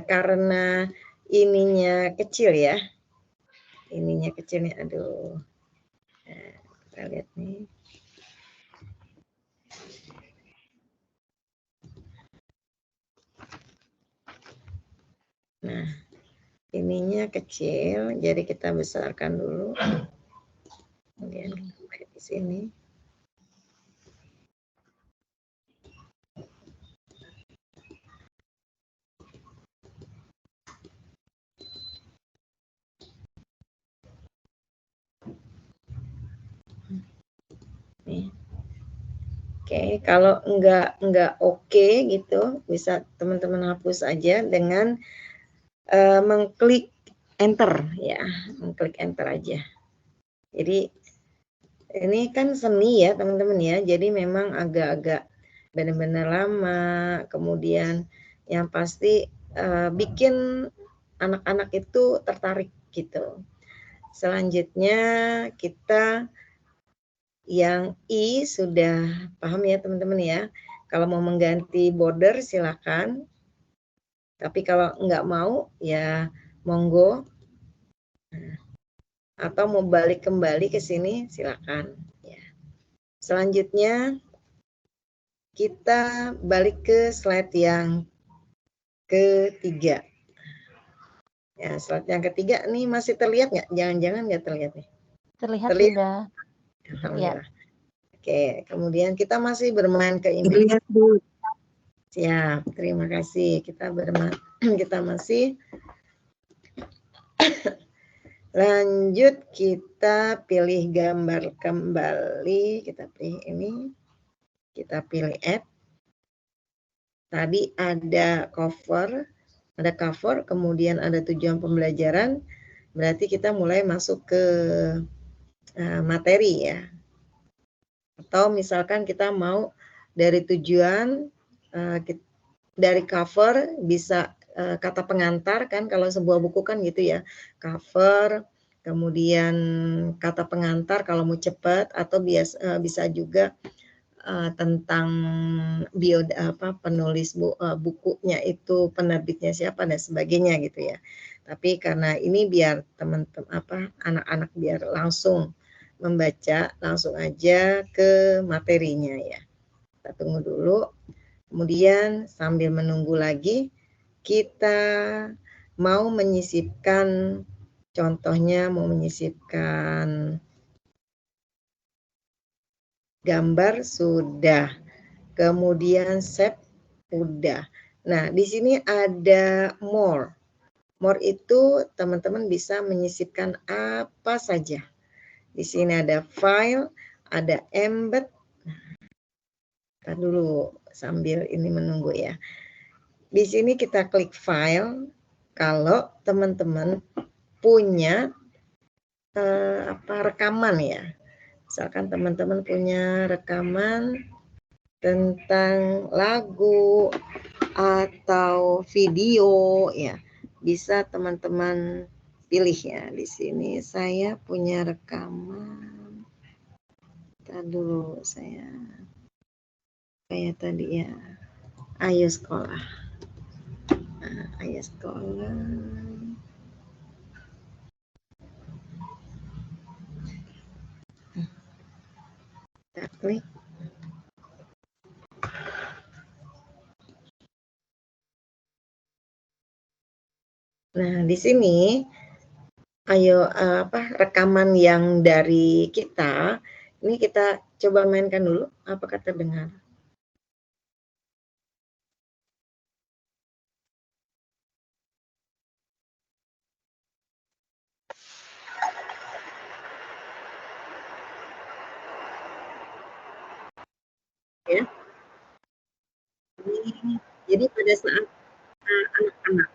karena ininya kecil ya, ininya kecil nih, aduh. Nah, kita lihat nih. Nah, ininya kecil, jadi kita besarkan dulu. Kemudian kita pakai di sini. Nih. Oke, kalau enggak oke gitu, bisa teman-teman hapus aja dengan mengklik enter ya, mengklik enter aja. Jadi ini kan seni ya teman-teman ya, jadi memang agak-agak benar-benar lama, kemudian yang pasti bikin anak-anak itu tertarik gitu. Selanjutnya kita yang I sudah paham ya teman-teman ya. Kalau mau mengganti border silakan. Tapi kalau enggak mau ya monggo. Atau mau balik kembali ke sini silakan ya. Selanjutnya kita balik ke slide yang ketiga. Ya, slide yang ketiga nih masih terlihat nggak? Jangan-jangan nggak terlihat nih. Terlihat. Sudah. Alhamdulillah. Oke, kemudian kita masih bermain ke image. Siap, terima kasih. Kita masih lanjut, kita pilih gambar kembali. Kita pilih ini. Kita pilih add. Tadi ada cover, kemudian ada tujuan pembelajaran. Berarti kita mulai masuk ke materi ya. Atau misalkan kita mau dari tujuan, dari cover bisa kata pengantar kan, kalau sebuah buku kan gitu ya, cover, kemudian kata pengantar kalau mau cepat, atau bisa juga tentang penulis bukunya itu, penerbitnya siapa dan sebagainya gitu ya. Tapi karena ini biar teman-teman anak-anak biar langsung membaca, langsung aja ke materinya ya. Kita tunggu dulu. Kemudian sambil menunggu lagi, kita mau menyisipkan, contohnya mau menyisipkan gambar sudah, kemudian save udah. Nah, di sini ada more. More itu teman-teman bisa menyisipkan apa saja. Di sini ada file, ada embed. Kita dulu sambil ini menunggu ya. Di sini kita klik file. Kalau teman-teman punya rekaman ya. Misalkan teman-teman punya rekaman tentang lagu atau video ya, bisa teman-teman pilih ya. Di sini saya punya rekaman. Kita dulu saya kayak tadi ya. Ayo sekolah. Nah, ayo sekolah. Kita klik. Nah, di sini ayo rekaman yang dari kita ini kita coba mainkan dulu apakah terdengar. Ya. Jadi pada saat anak-anak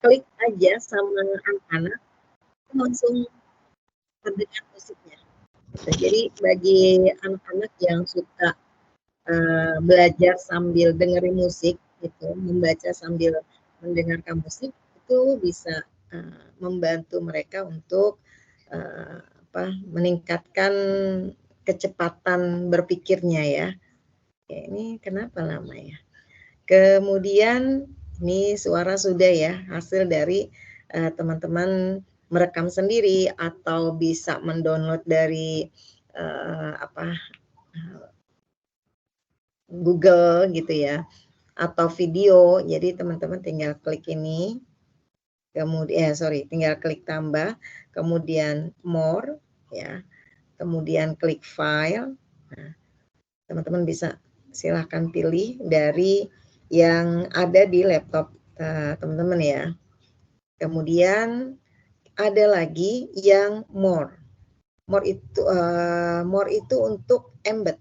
klik aja sama anak-anak langsung terdengar musiknya. Nah, jadi bagi anak-anak yang suka belajar sambil dengerin musik gitu, membaca sambil mendengarkan musik itu bisa membantu mereka untuk meningkatkan kecepatan berpikirnya ya. Ya, ini kenapa lama ya? Kemudian ini suara sudah ya, hasil dari teman-teman merekam sendiri atau bisa mendownload dari Google gitu ya, atau video. Jadi teman-teman tinggal klik ini, kemudian tinggal klik tambah, kemudian more ya, kemudian klik file. Nah, teman-teman bisa silahkan pilih dari yang ada di laptop teman-teman ya. Kemudian ada lagi yang more. More itu untuk embed.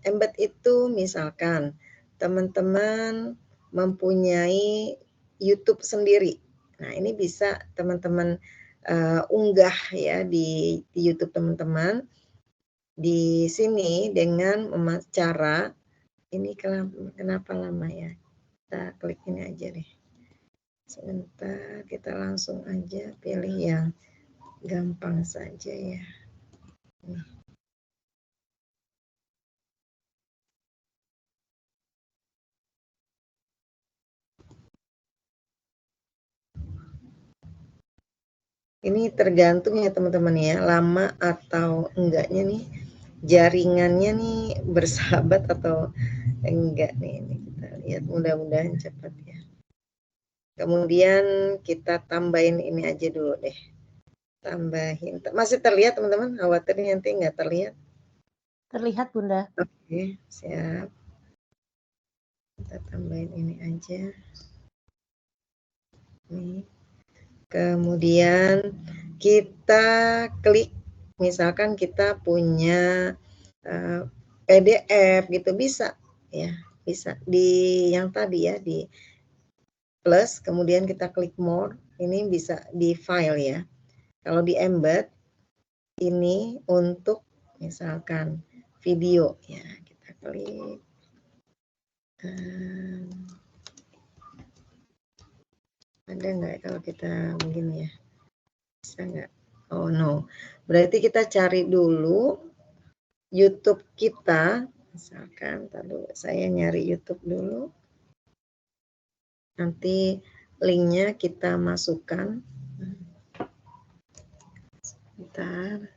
Embed itu misalkan teman-teman mempunyai YouTube sendiri. Nah, ini bisa teman-teman unggah ya di YouTube teman-teman. Di sini dengan cara ini kenapa lama ya? Kita klik ini aja deh. Sebentar, kita langsung aja pilih yang gampang saja ya. Nih. Ini tergantung ya teman-teman ya, lama atau enggaknya nih, jaringannya nih bersahabat atau enggak nih. Ini kita lihat, mudah-mudahan cepat ya. Kemudian kita tambahin ini aja dulu deh. Tambahin, masih terlihat teman-teman? Khawatirnya nanti enggak terlihat. Terlihat Bunda. Oke, siap. Kita tambahin ini aja. Nih. Kemudian kita klik, misalkan kita punya PDF gitu, bisa ya, bisa di yang tadi ya, di plus, kemudian kita klik more, ini bisa di file ya. Kalau di embed ini untuk misalkan video ya, kita klik. Ada nggak kalau kita begini ya? Bisa nggak? Oh no, berarti kita cari dulu YouTube kita, misalkan, lalu saya nyari YouTube dulu, nanti linknya kita masukkan. Bentar.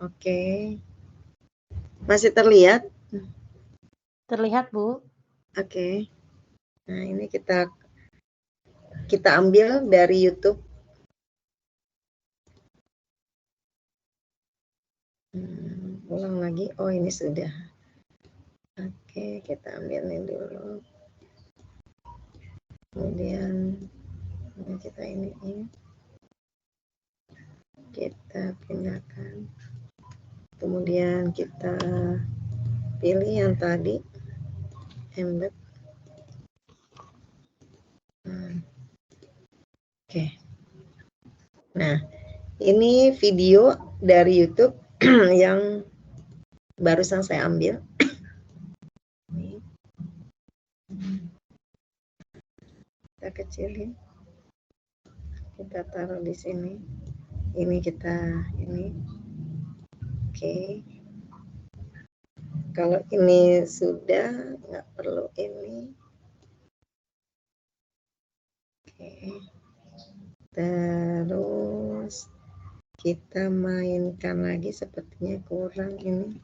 Oke. Masih terlihat? Terlihat, Bu. Oke. Nah, ini kita ambil dari YouTube. Ulang lagi. Oh, ini sudah. Oke, kita ambil ini dulu. Kemudian kita ini kita pindahkan. Kemudian kita pilih yang tadi, embed. Oke. Nah, ini video dari YouTube yang barusan saya ambil. Kita kecilin. Kita taruh di sini. Ini kita ini. Oke. Kalau ini sudah, nggak perlu ini. Oke. Terus kita mainkan lagi, sepertinya kurang ini.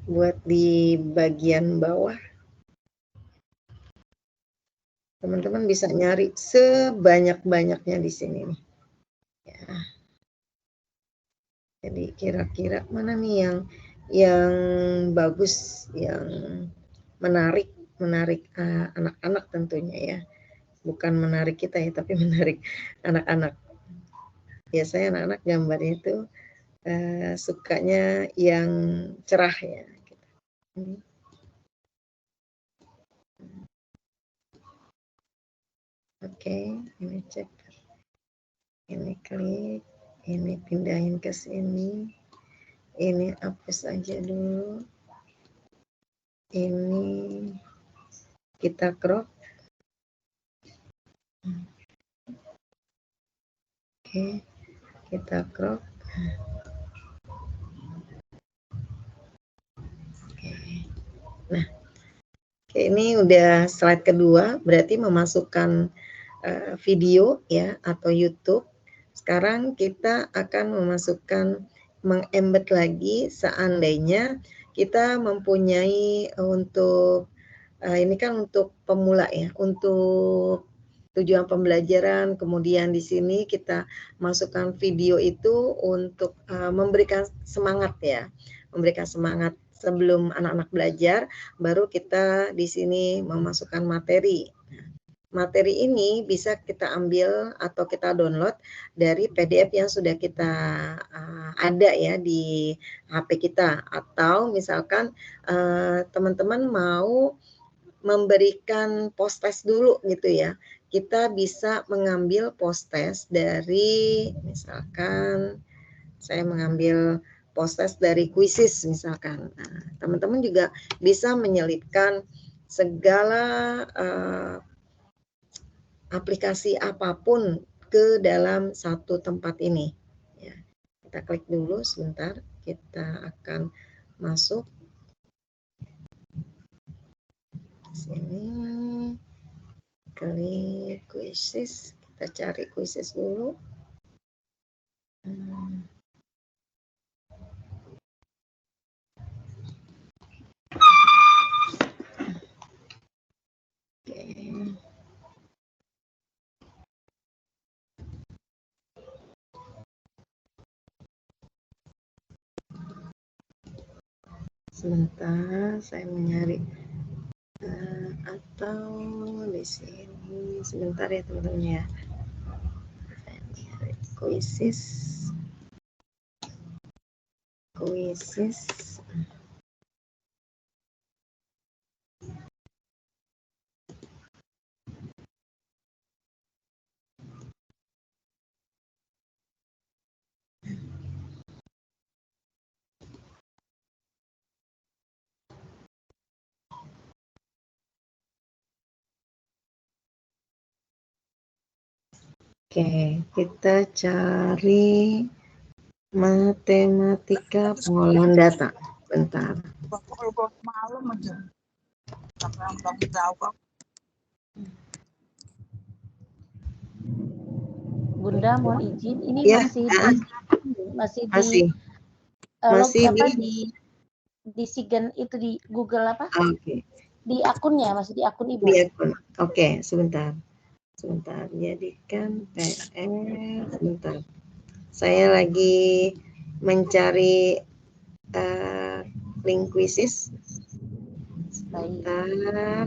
Buat di bagian bawah. Teman-teman bisa nyari sebanyak-banyaknya di sini nih. Ya. Jadi kira-kira mana nih yang bagus, yang menarik anak-anak tentunya ya. Bukan menarik kita ya, tapi menarik anak-anak. Biasanya anak-anak gambar itu sukanya yang cerah ya. Oke, ini cek. Ini klik, ini pindahin ke sini. Ini hapus aja dulu. Ini kita crop. Oke, kita crop. Oke. Nah, ini udah slide kedua, berarti memasukkan video ya atau YouTube. Sekarang kita akan memasukkan, mengembed lagi seandainya kita mempunyai untuk ini kan untuk pemula ya, untuk tujuan pembelajaran. Kemudian di sini kita masukkan video itu untuk memberikan semangat ya, memberikan semangat sebelum anak-anak belajar. Baru kita di sini memasukkan materi. Materi ini bisa kita ambil atau kita download dari PDF yang sudah kita ada ya di HP kita, atau misalkan teman-teman mau memberikan post test dulu gitu ya, kita bisa mengambil post test dari, misalkan saya mengambil post test dari Quizizz misalkan. Nah, teman-teman juga bisa menyelipkan segala aplikasi apapun ke dalam satu tempat ini. Ya, kita klik dulu sebentar, kita akan masuk sini, klik Quizizz, kita cari Quizizz dulu. Sebentar, saya mencari atau di sini sebentar ya teman-teman ya. Saya mencari Quizizz. Oke, kita cari matematika pengolahan data. Bentar. Malam aja. Sampai bangun jawab. Bunda mohon izin, ini Ya, masih masih. di Masih di Sigen itu di Google apa? Oke. Di akunnya, masih di akun Ibu. Di akun. Oke, sebentar. Sebentar, jadikan PR. Sebentar. Saya lagi mencari link quizzes. Sebentar.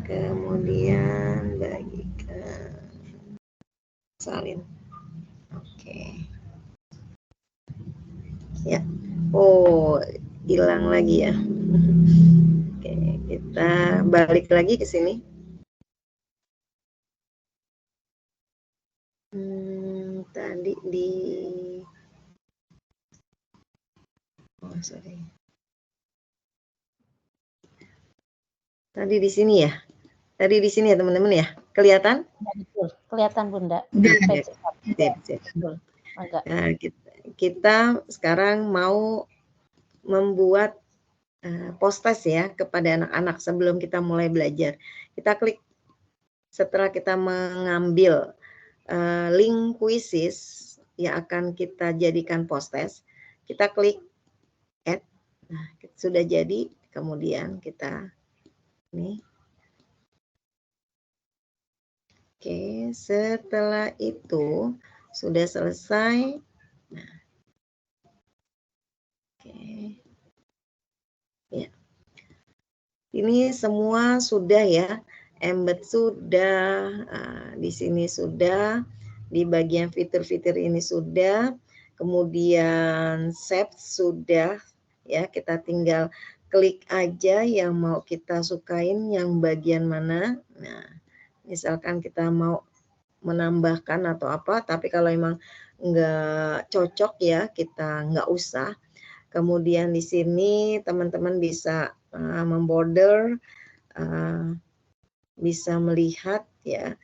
Kemudian bagikan salin. Oke. Ya. Oh, hilang lagi ya. Oke, kita balik lagi ke sini. Tadi di sorry. Tadi di sini ya. Tadi di sini ya teman-teman ya. Kelihatan? Ya, betul. Kelihatan Bunda. Betul. Nah, kita sekarang mau membuat post-test ya kepada anak-anak sebelum kita mulai belajar. Kita klik setelah kita mengambil link quizzes yang akan kita jadikan post-test, kita klik add. Nah, sudah jadi, kemudian kita ini. Oke, setelah itu sudah selesai. Nah, oke. Ya. Ini semua sudah ya. Embed sudah, di sini sudah, di bagian fitur-fitur ini sudah, kemudian save sudah, ya kita tinggal klik aja yang mau kita sukain, yang bagian mana. Nah, misalkan kita mau menambahkan atau apa, tapi kalau emang nggak cocok ya kita nggak usah. Kemudian di sini teman-teman bisa memborder, bisa melihat ya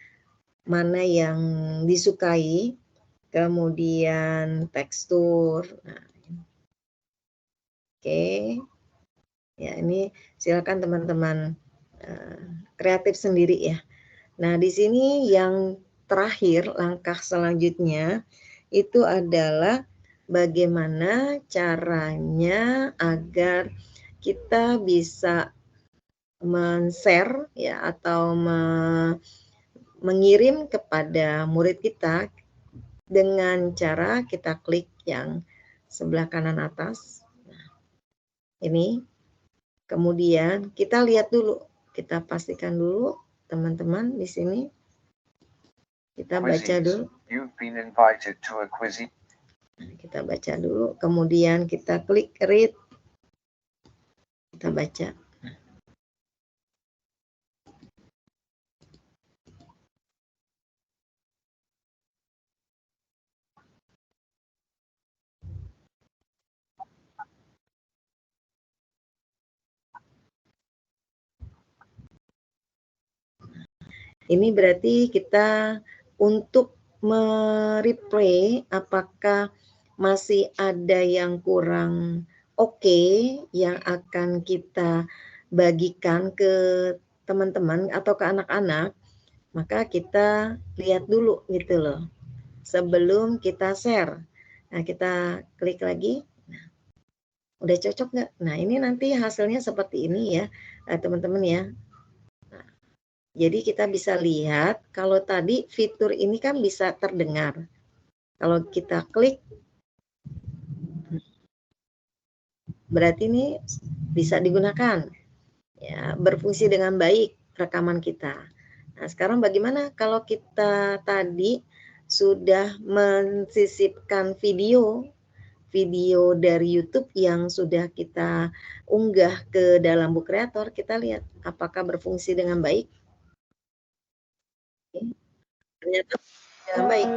mana yang disukai, kemudian tekstur. Nah, oke, ya ini silakan teman-teman kreatif sendiri ya. Nah di sini yang terakhir langkah selanjutnya itu adalah bagaimana caranya agar kita bisa men-share ya atau mengirim kepada murid kita dengan cara kita klik yang sebelah kanan atas. Nah, ini kemudian kita lihat dulu, kita pastikan dulu teman-teman di sini. Kita baca dulu. You've been invited to a quiz. Nah, kita baca dulu, kemudian kita klik read. Kita baca. Ini berarti kita untuk mereplay apakah masih ada yang kurang oke yang akan kita bagikan ke teman-teman atau ke anak-anak, maka kita lihat dulu gitu loh sebelum kita share. Nah kita klik lagi. Nah, udah cocok nggak? Nah ini nanti hasilnya seperti ini ya teman-teman ya. Jadi kita bisa lihat kalau tadi fitur ini kan bisa terdengar. Kalau kita klik, berarti ini bisa digunakan. Ya, berfungsi dengan baik rekaman kita. Nah, sekarang bagaimana kalau kita tadi sudah mensisipkan video dari YouTube yang sudah kita unggah ke dalam Book Creator, kita lihat apakah berfungsi dengan baik. Ternyata dengan baik.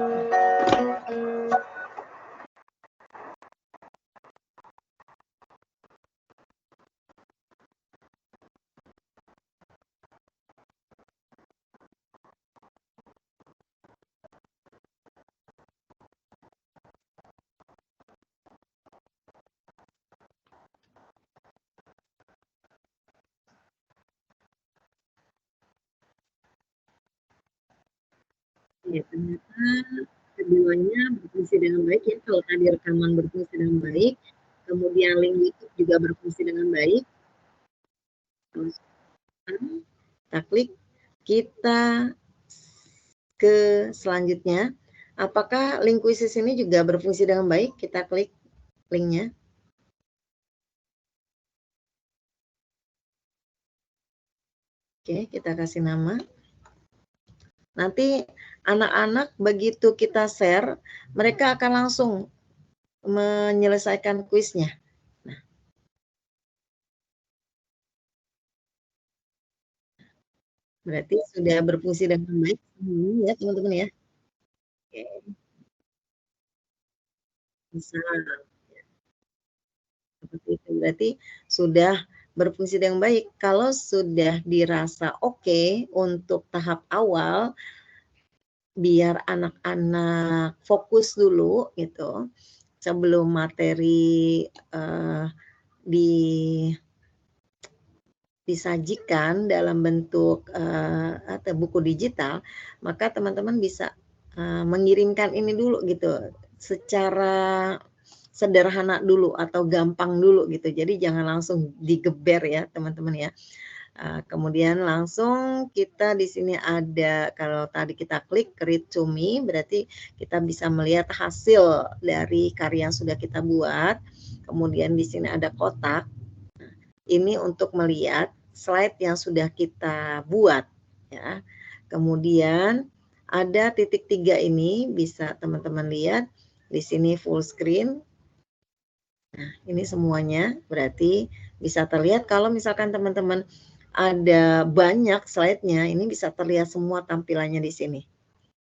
Ya, ternyata keduanya berfungsi dengan baik ya. Kalau tadi rekaman berfungsi dengan baik, kemudian link YouTube juga berfungsi dengan baik. Kalau sekarang kita klik, kita ke selanjutnya. Apakah link kuisis ini juga berfungsi dengan baik? Kita klik linknya. Oke, kita kasih nama. Nanti anak-anak begitu kita share, mereka akan langsung menyelesaikan kuisnya. Nah, berarti sudah berfungsi dengan baik ya teman-teman ya. Oke. Bisa. Seperti itu. Berarti sudah berfungsi dengan baik. Kalau sudah dirasa oke untuk tahap awal, biar anak-anak fokus dulu gitu sebelum materi disajikan dalam bentuk atau buku digital, maka teman-teman bisa mengirimkan ini dulu gitu secara sederhana dulu atau gampang dulu gitu. Jadi jangan langsung digeber ya teman-teman ya. Kemudian langsung kita di sini ada, kalau tadi kita klik read to me, berarti kita bisa melihat hasil dari karya yang sudah kita buat. Kemudian di sini ada kotak. Ini untuk melihat slide yang sudah kita buat ya. Kemudian ada titik 3 ini bisa teman-teman lihat di sini full screen. Nah, ini semuanya berarti bisa terlihat kalau misalkan teman-teman ada banyak slide-nya, ini bisa terlihat semua tampilannya di sini.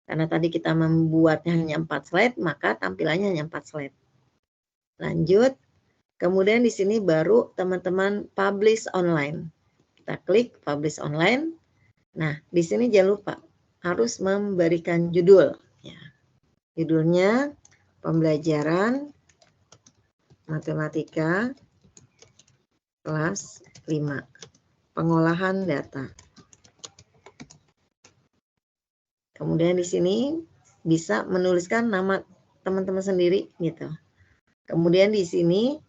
Karena tadi kita membuatnya hanya 4 slide, maka tampilannya hanya 4 slide. Lanjut. Kemudian di sini baru teman-teman publish online. Kita klik publish online. Nah, di sini jangan lupa harus memberikan judul. Ya. Judulnya pembelajaran matematika kelas 5. Pengolahan data. Kemudian di sini bisa menuliskan nama teman-teman sendiri gitu. Kemudian di sini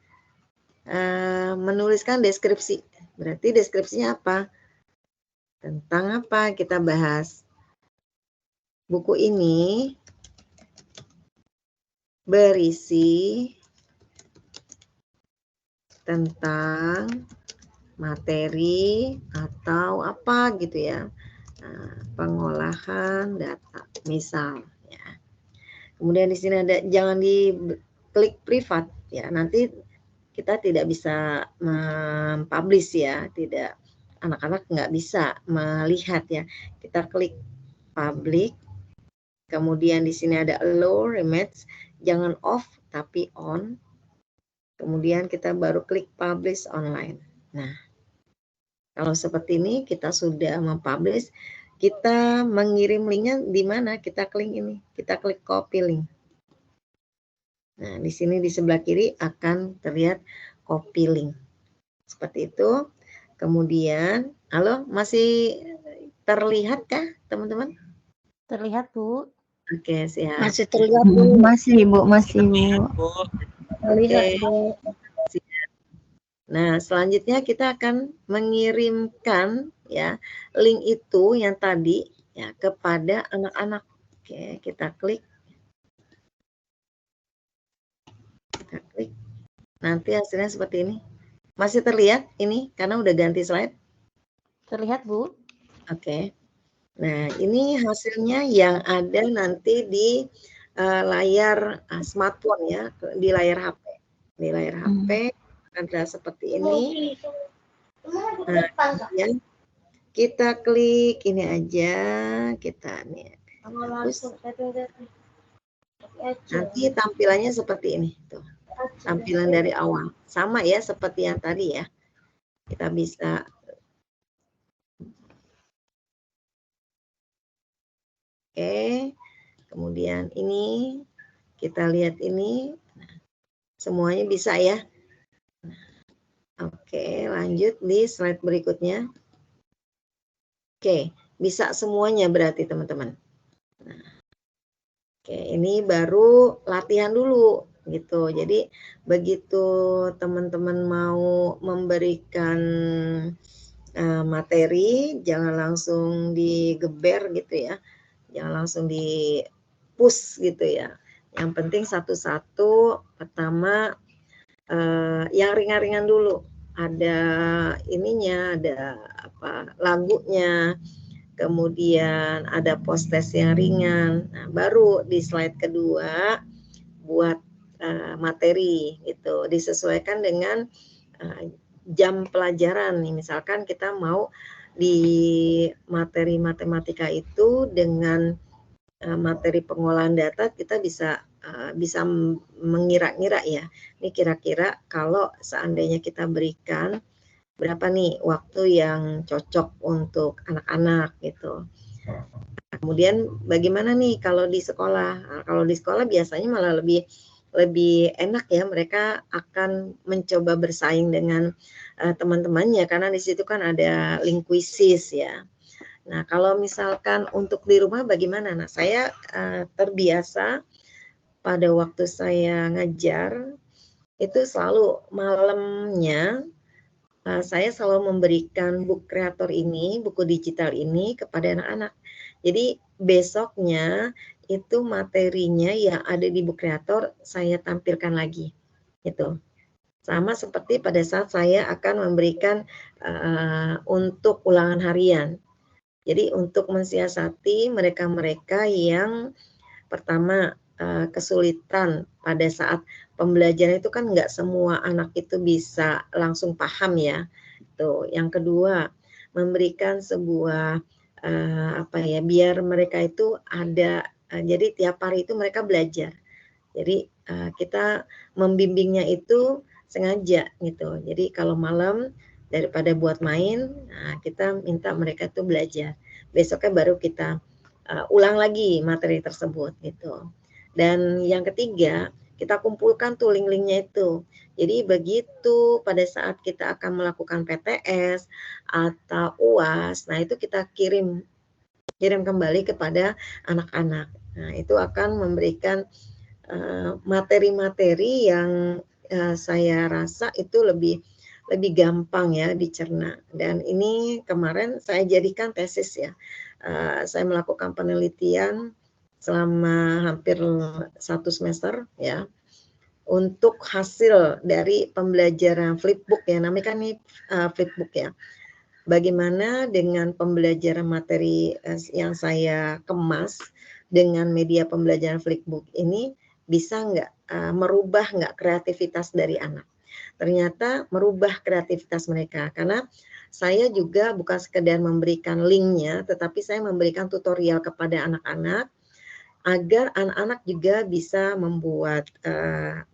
menuliskan deskripsi. Berarti deskripsinya apa? Tentang apa kita bahas? Buku ini berisi tentang materi atau apa gitu ya. Pengolahan data misal ya. Kemudian di sini ada jangan diklik privat ya. Nanti kita tidak bisa mempublish ya, tidak, anak-anak nggak bisa melihat ya. Kita klik public, kemudian di sini ada allow remits, jangan off tapi on. Kemudian kita baru klik publish online. Nah, kalau seperti ini kita sudah mempublish, kita mengirim linknya di mana? Kita klik ini, kita klik copy link. Nah, di sini di sebelah kiri akan terlihat copy link. Seperti itu. Kemudian, halo, masih terlihatkah teman-teman? Terlihat, Bu. Oke, siap. Masih terlihat, Bu. Masih, Bu. Masih, Bu. Terlihat, Bu. Nah, selanjutnya kita akan mengirimkan ya link itu yang tadi ya kepada anak-anak. Oke, kita klik. Kita klik. Nanti hasilnya seperti ini. Masih terlihat ini karena udah ganti slide? Terlihat, Bu. Oke. Nah, ini hasilnya yang ada nanti di layar smartphone ya, di layar HP. Di layar HP ada seperti ini. Nah, kemudian kita klik ini aja, kita nih hapus. Nanti tampilannya seperti ini tuh. Tampilan dari awal. Sama ya seperti yang tadi ya. Kita bisa oke. Kemudian ini kita lihat ini. Semuanya bisa ya. Oke, lanjut di slide berikutnya. Oke, bisa semuanya berarti teman-teman. Nah, Oke, ini baru latihan dulu gitu. Jadi begitu teman-teman mau memberikan materi, jangan langsung digeber gitu ya, jangan langsung di push gitu ya. Yang penting satu-satu. Pertama yang ringan-ringan dulu, ada ininya, ada apa lagunya, kemudian ada post-test yang ringan. Nah, baru di slide kedua buat materi gitu, disesuaikan dengan jam pelajaran nih. Misalkan kita mau di materi matematika itu dengan materi pengolahan data, kita bisa mengira-ngira ya. Ini kira-kira kalau seandainya kita berikan berapa nih waktu yang cocok untuk anak-anak gitu. Kemudian bagaimana nih kalau di sekolah? Nah, kalau di sekolah biasanya malah lebih enak ya, mereka akan mencoba bersaing dengan teman-temannya karena di situ kan ada lingkuisis ya. Nah, kalau misalkan untuk di rumah bagaimana? Nah, saya terbiasa pada waktu saya ngajar itu selalu malamnya saya selalu memberikan book creator ini, buku digital ini kepada anak-anak. Jadi besoknya itu materinya yang ada di book creator saya tampilkan lagi, gitu. Sama seperti pada saat saya akan memberikan untuk ulangan harian. Jadi untuk mensiasati mereka-mereka yang pertama kesulitan pada saat pembelajaran itu kan nggak semua anak itu bisa langsung paham ya. Tuh, yang kedua memberikan sebuah apa ya, biar mereka itu ada jadi tiap hari itu mereka belajar. Jadi kita membimbingnya itu sengaja gitu. Jadi kalau malam daripada buat main, nah kita minta mereka tuh belajar. Besoknya baru kita ulang lagi materi tersebut gitu. Dan yang ketiga, kita kumpulkan tuh link-linknya itu. Jadi begitu pada saat kita akan melakukan PTS atau UAS, nah itu kita kirim kembali kepada anak-anak. Nah, itu akan memberikan materi-materi yang saya rasa itu lebih gampang ya dicerna. Dan ini kemarin saya jadikan tesis ya. Saya melakukan penelitian selama hampir 1 semester ya untuk hasil dari pembelajaran flipbook ya, namanya kan ini flipbook ya. Bagaimana dengan pembelajaran materi yang saya kemas dengan media pembelajaran flipbook ini bisa nggak merubah nggak kreativitas dari anak? Ternyata merubah kreativitas mereka, karena saya juga bukan sekedar memberikan linknya, tetapi saya memberikan tutorial kepada anak-anak agar anak-anak juga bisa membuat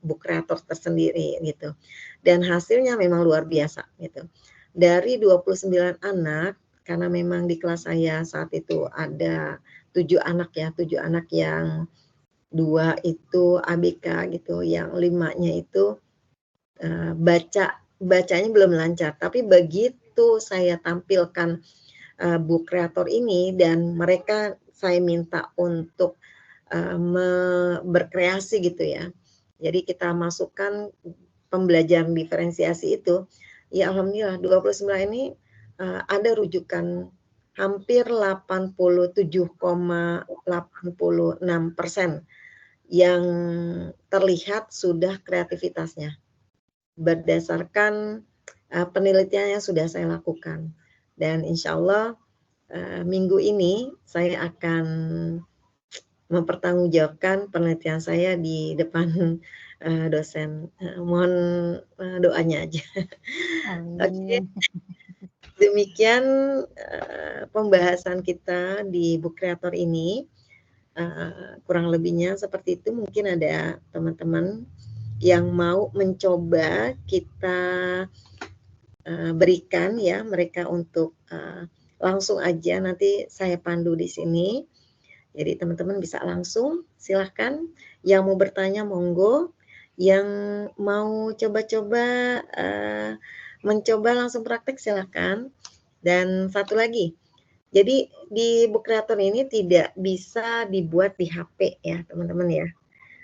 book creator tersendiri gitu. Dan hasilnya memang luar biasa gitu. Dari 29 anak, karena memang di kelas saya saat itu ada 7 anak ya, 7 anak yang 2 itu ABK gitu, yang 5-nya itu bacanya belum lancar. Tapi begitu saya tampilkan book creator ini dan mereka saya minta untuk berkreasi gitu ya. Jadi kita masukkan pembelajaran diferensiasi itu, ya alhamdulillah 29 ini ada rujukan hampir 87,86% yang terlihat sudah kreativitasnya berdasarkan penelitian yang sudah saya lakukan. Dan insya Allah minggu ini saya akan mempertanggungjawabkan penelitian saya di depan dosen. Mohon doanya aja. Oke. Demikian pembahasan kita di book creator ini. Kurang lebihnya seperti itu. Mungkin ada teman-teman yang mau mencoba kita berikan ya mereka untuk langsung aja, nanti saya pandu di sini. Jadi teman-teman bisa langsung, silahkan. Yang mau bertanya monggo, yang mau coba-coba mencoba langsung praktek silahkan. Dan satu lagi, Jadi di book creator ini tidak bisa dibuat di HP ya teman-teman ya.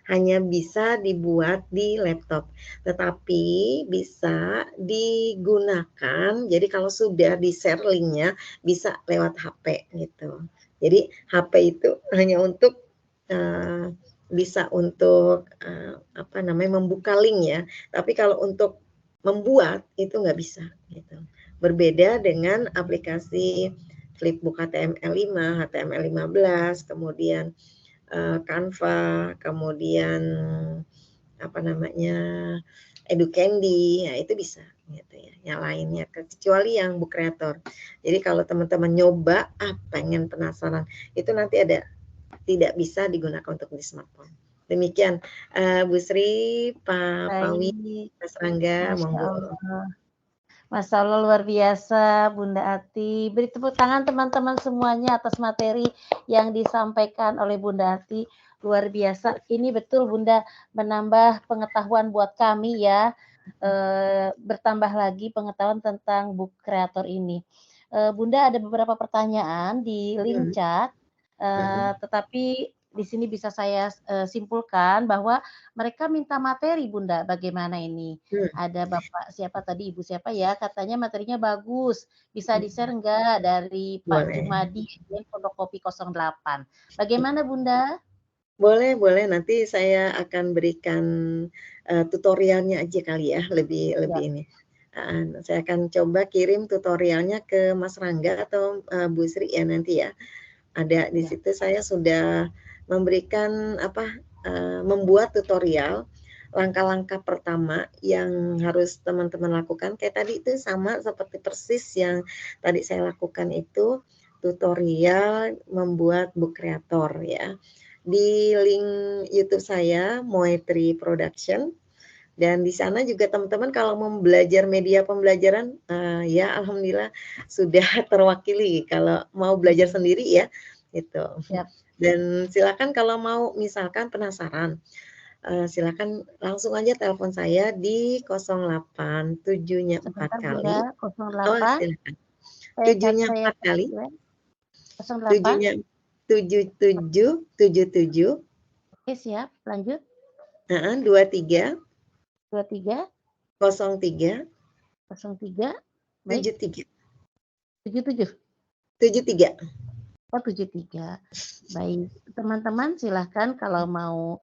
Hanya bisa dibuat di laptop. Tetapi bisa digunakan, jadi kalau sudah di-share linknya bisa lewat HP gitu. Jadi HP itu hanya untuk bisa untuk apa namanya membuka link ya. Tapi kalau untuk membuat itu nggak bisa gitu. Berbeda dengan aplikasi Flipbook HTML5, HTML15, kemudian Canva, kemudian apa namanya Educandy, ya itu bisa gitu ya. Yang lainnya kecuali yang book creator. Jadi kalau teman-teman nyoba, pengen penasaran, itu nanti ada tidak bisa digunakan untuk di smartphone. Demikian Bu Sri, Pak Pawi, Baik. Mas Rangga, Masya monggo. Allah. Masya Allah luar biasa Bunda Ati. Beri tepuk tangan teman-teman semuanya atas materi yang disampaikan oleh Bunda Ati. Luar biasa. Ini betul Bunda menambah pengetahuan buat kami ya. Bertambah lagi pengetahuan tentang book creator ini. Bunda ada beberapa pertanyaan di link chat. Tetapi di sini bisa saya simpulkan bahwa mereka minta materi Bunda. Bagaimana ini? Ada Bapak siapa tadi, Ibu siapa ya, katanya materinya bagus. Bisa di-share enggak dari Pak Boleh. Jumadi, Pondok Kopi 08. Bagaimana Bunda? Boleh, boleh. Nanti saya akan berikan tutorialnya aja kali ya, lebih ini. Saya akan coba kirim tutorialnya ke Mas Rangga atau Bu Sri ya nanti ya. Ada di situ saya sudah memberikan membuat tutorial langkah-langkah pertama yang harus teman-teman lakukan. Kayak tadi itu sama seperti persis yang tadi saya lakukan itu tutorial membuat book creator ya. Di link YouTube saya Moetri Production. Dan di sana juga teman-teman kalau mau belajar media pembelajaran, ya alhamdulillah sudah terwakili. Kalau mau belajar sendiri ya, gitu. Yep. Dan silakan kalau mau misalkan penasaran, silakan langsung aja telepon saya di 08 7-nya 4 kali. Bunda, 08. Oh silakan. 7-nya 4 kali. 08. 7-nya 7777. Oke siap, lanjut. 23 23 03 03 73 77 73. Oh 73. Baik, teman-teman silahkan kalau mau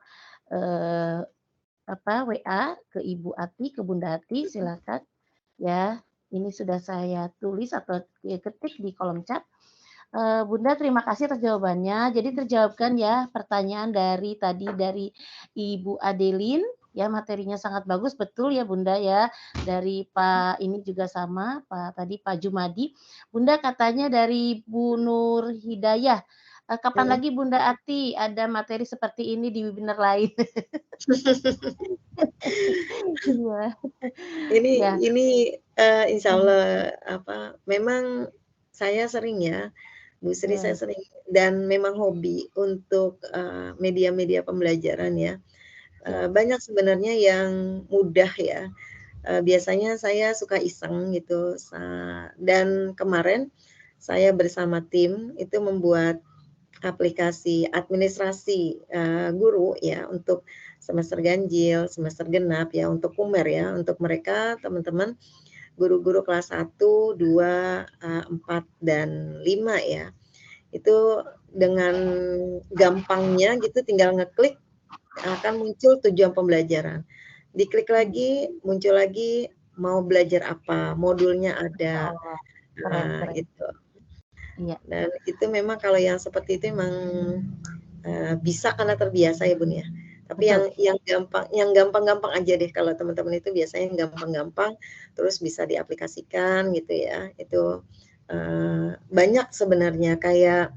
WA ke Ibu Ati, ke Bunda Ati silahkan ya. Ini sudah saya tulis atau ketik di kolom chat. Bunda terima kasih atas jawabannya. Jadi terjawabkan ya pertanyaan dari Ibu Adeline. Ya materinya sangat bagus, betul ya Bunda ya. Dari Pak ini juga sama, Pak Jumadi. Bunda katanya dari Bu Nur Hidayah. Kapan lagi Bunda Ati ada materi seperti ini di webinar lain? Ini insya Allah memang saya sering ya, Bu Sri saya sering dan memang hobi untuk media-media pembelajaran ya. Banyak sebenarnya yang mudah ya. Biasanya saya suka iseng gitu. Dan kemarin saya bersama tim itu membuat aplikasi administrasi guru ya untuk semester ganjil, semester genap ya untuk Kumer ya, untuk mereka teman-teman guru-guru kelas 1, 2, 4 dan 5 ya. Itu dengan gampangnya gitu tinggal ngeklik akan muncul tujuan pembelajaran. Diklik lagi muncul lagi mau belajar apa, modulnya ada. Gitu. Dan itu memang kalau yang seperti itu memang bisa karena terbiasa ya Bun ya. Tapi yang gampang-gampang aja deh kalau teman-teman itu biasanya yang gampang-gampang terus bisa diaplikasikan gitu ya. Itu banyak sebenarnya kayak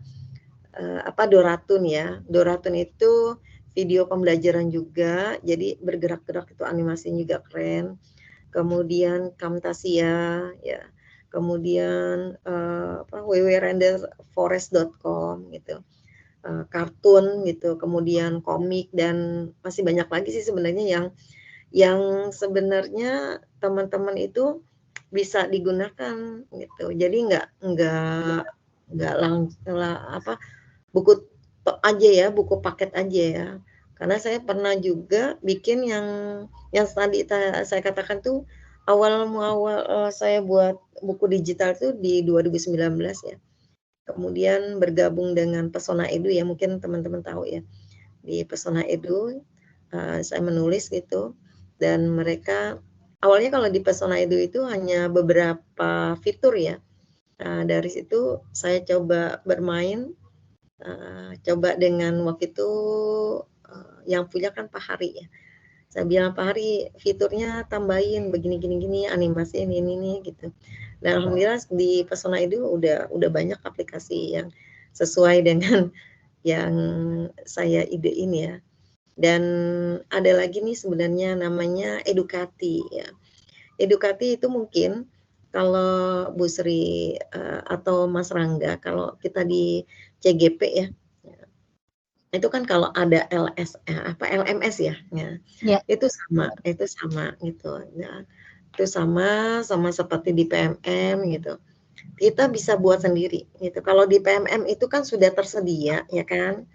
Doratun ya. Doratun itu video pembelajaran juga, jadi bergerak-gerak itu animasinya juga keren. Kemudian Camtasia ya. Kemudian www.renderforest.com gitu. Kartun gitu, kemudian komik dan masih banyak lagi sih sebenarnya yang sebenarnya teman-teman itu bisa digunakan gitu. Jadi nggak nggak buku aja ya, buku paket aja ya. Karena saya pernah juga bikin yang tadi saya katakan tuh awal saya buat buku digital tuh di 2019 ya. Kemudian bergabung dengan Pesona Edu ya, mungkin teman-teman tahu ya. Di Pesona Edu saya menulis gitu, dan mereka awalnya kalau di Pesona Edu itu hanya beberapa fitur ya. Dari situ saya coba bermain, coba dengan waktu itu yang punya kan Pak Hari ya. Saya bilang, Pak Hari, fiturnya tambahin begini gini animasi ini gitu. Dan alhamdulillah di Pesona itu udah banyak aplikasi yang sesuai dengan yang saya idein ya. Dan ada lagi nih sebenarnya namanya Edukati ya. Edukati itu mungkin kalau Bu Sri atau Mas Rangga, kalau kita di CGP ya, itu kan kalau ada LMS ya, itu sama gitu ya. Itu sama seperti di PMM gitu. Kita bisa buat sendiri gitu. Kalau di PMM itu kan sudah tersedia ya kan.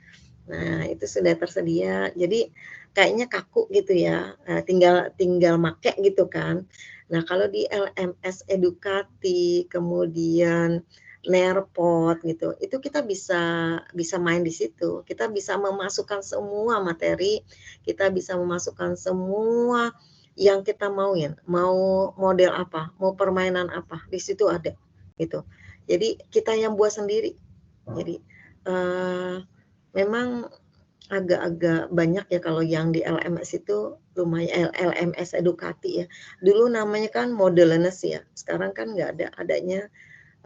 Nah, itu sudah tersedia. Jadi kayaknya kaku gitu ya. Tinggal make gitu kan. Nah, kalau di LMS Edukati, kemudian Nerpot gitu, itu kita bisa main di situ. Kita bisa memasukkan semua materi, kita bisa memasukkan semua yang kita mauin, mau model apa, mau permainan apa, di situ ada gitu. Jadi kita yang buat sendiri. Jadi memang agak-agak banyak ya kalau yang di LMS itu lumayan, LMS Edukati ya. Dulu namanya kan Modeleness ya, sekarang kan nggak adanya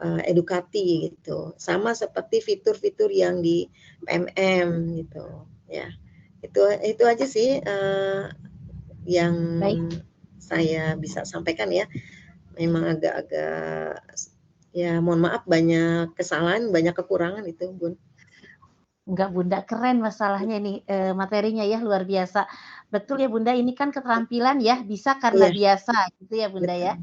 Edukati gitu. Sama seperti fitur-fitur yang di PMM gitu ya. Itu aja sih yang saya bisa sampaikan ya. Memang agak-agak ya, mohon maaf, banyak kesalahan, banyak kekurangan itu, Bun. Enggak Bunda, keren masalahnya nih materinya ya, luar biasa. Betul ya Bunda, ini kan keterampilan ya, bisa karena biasa gitu ya Bunda ya.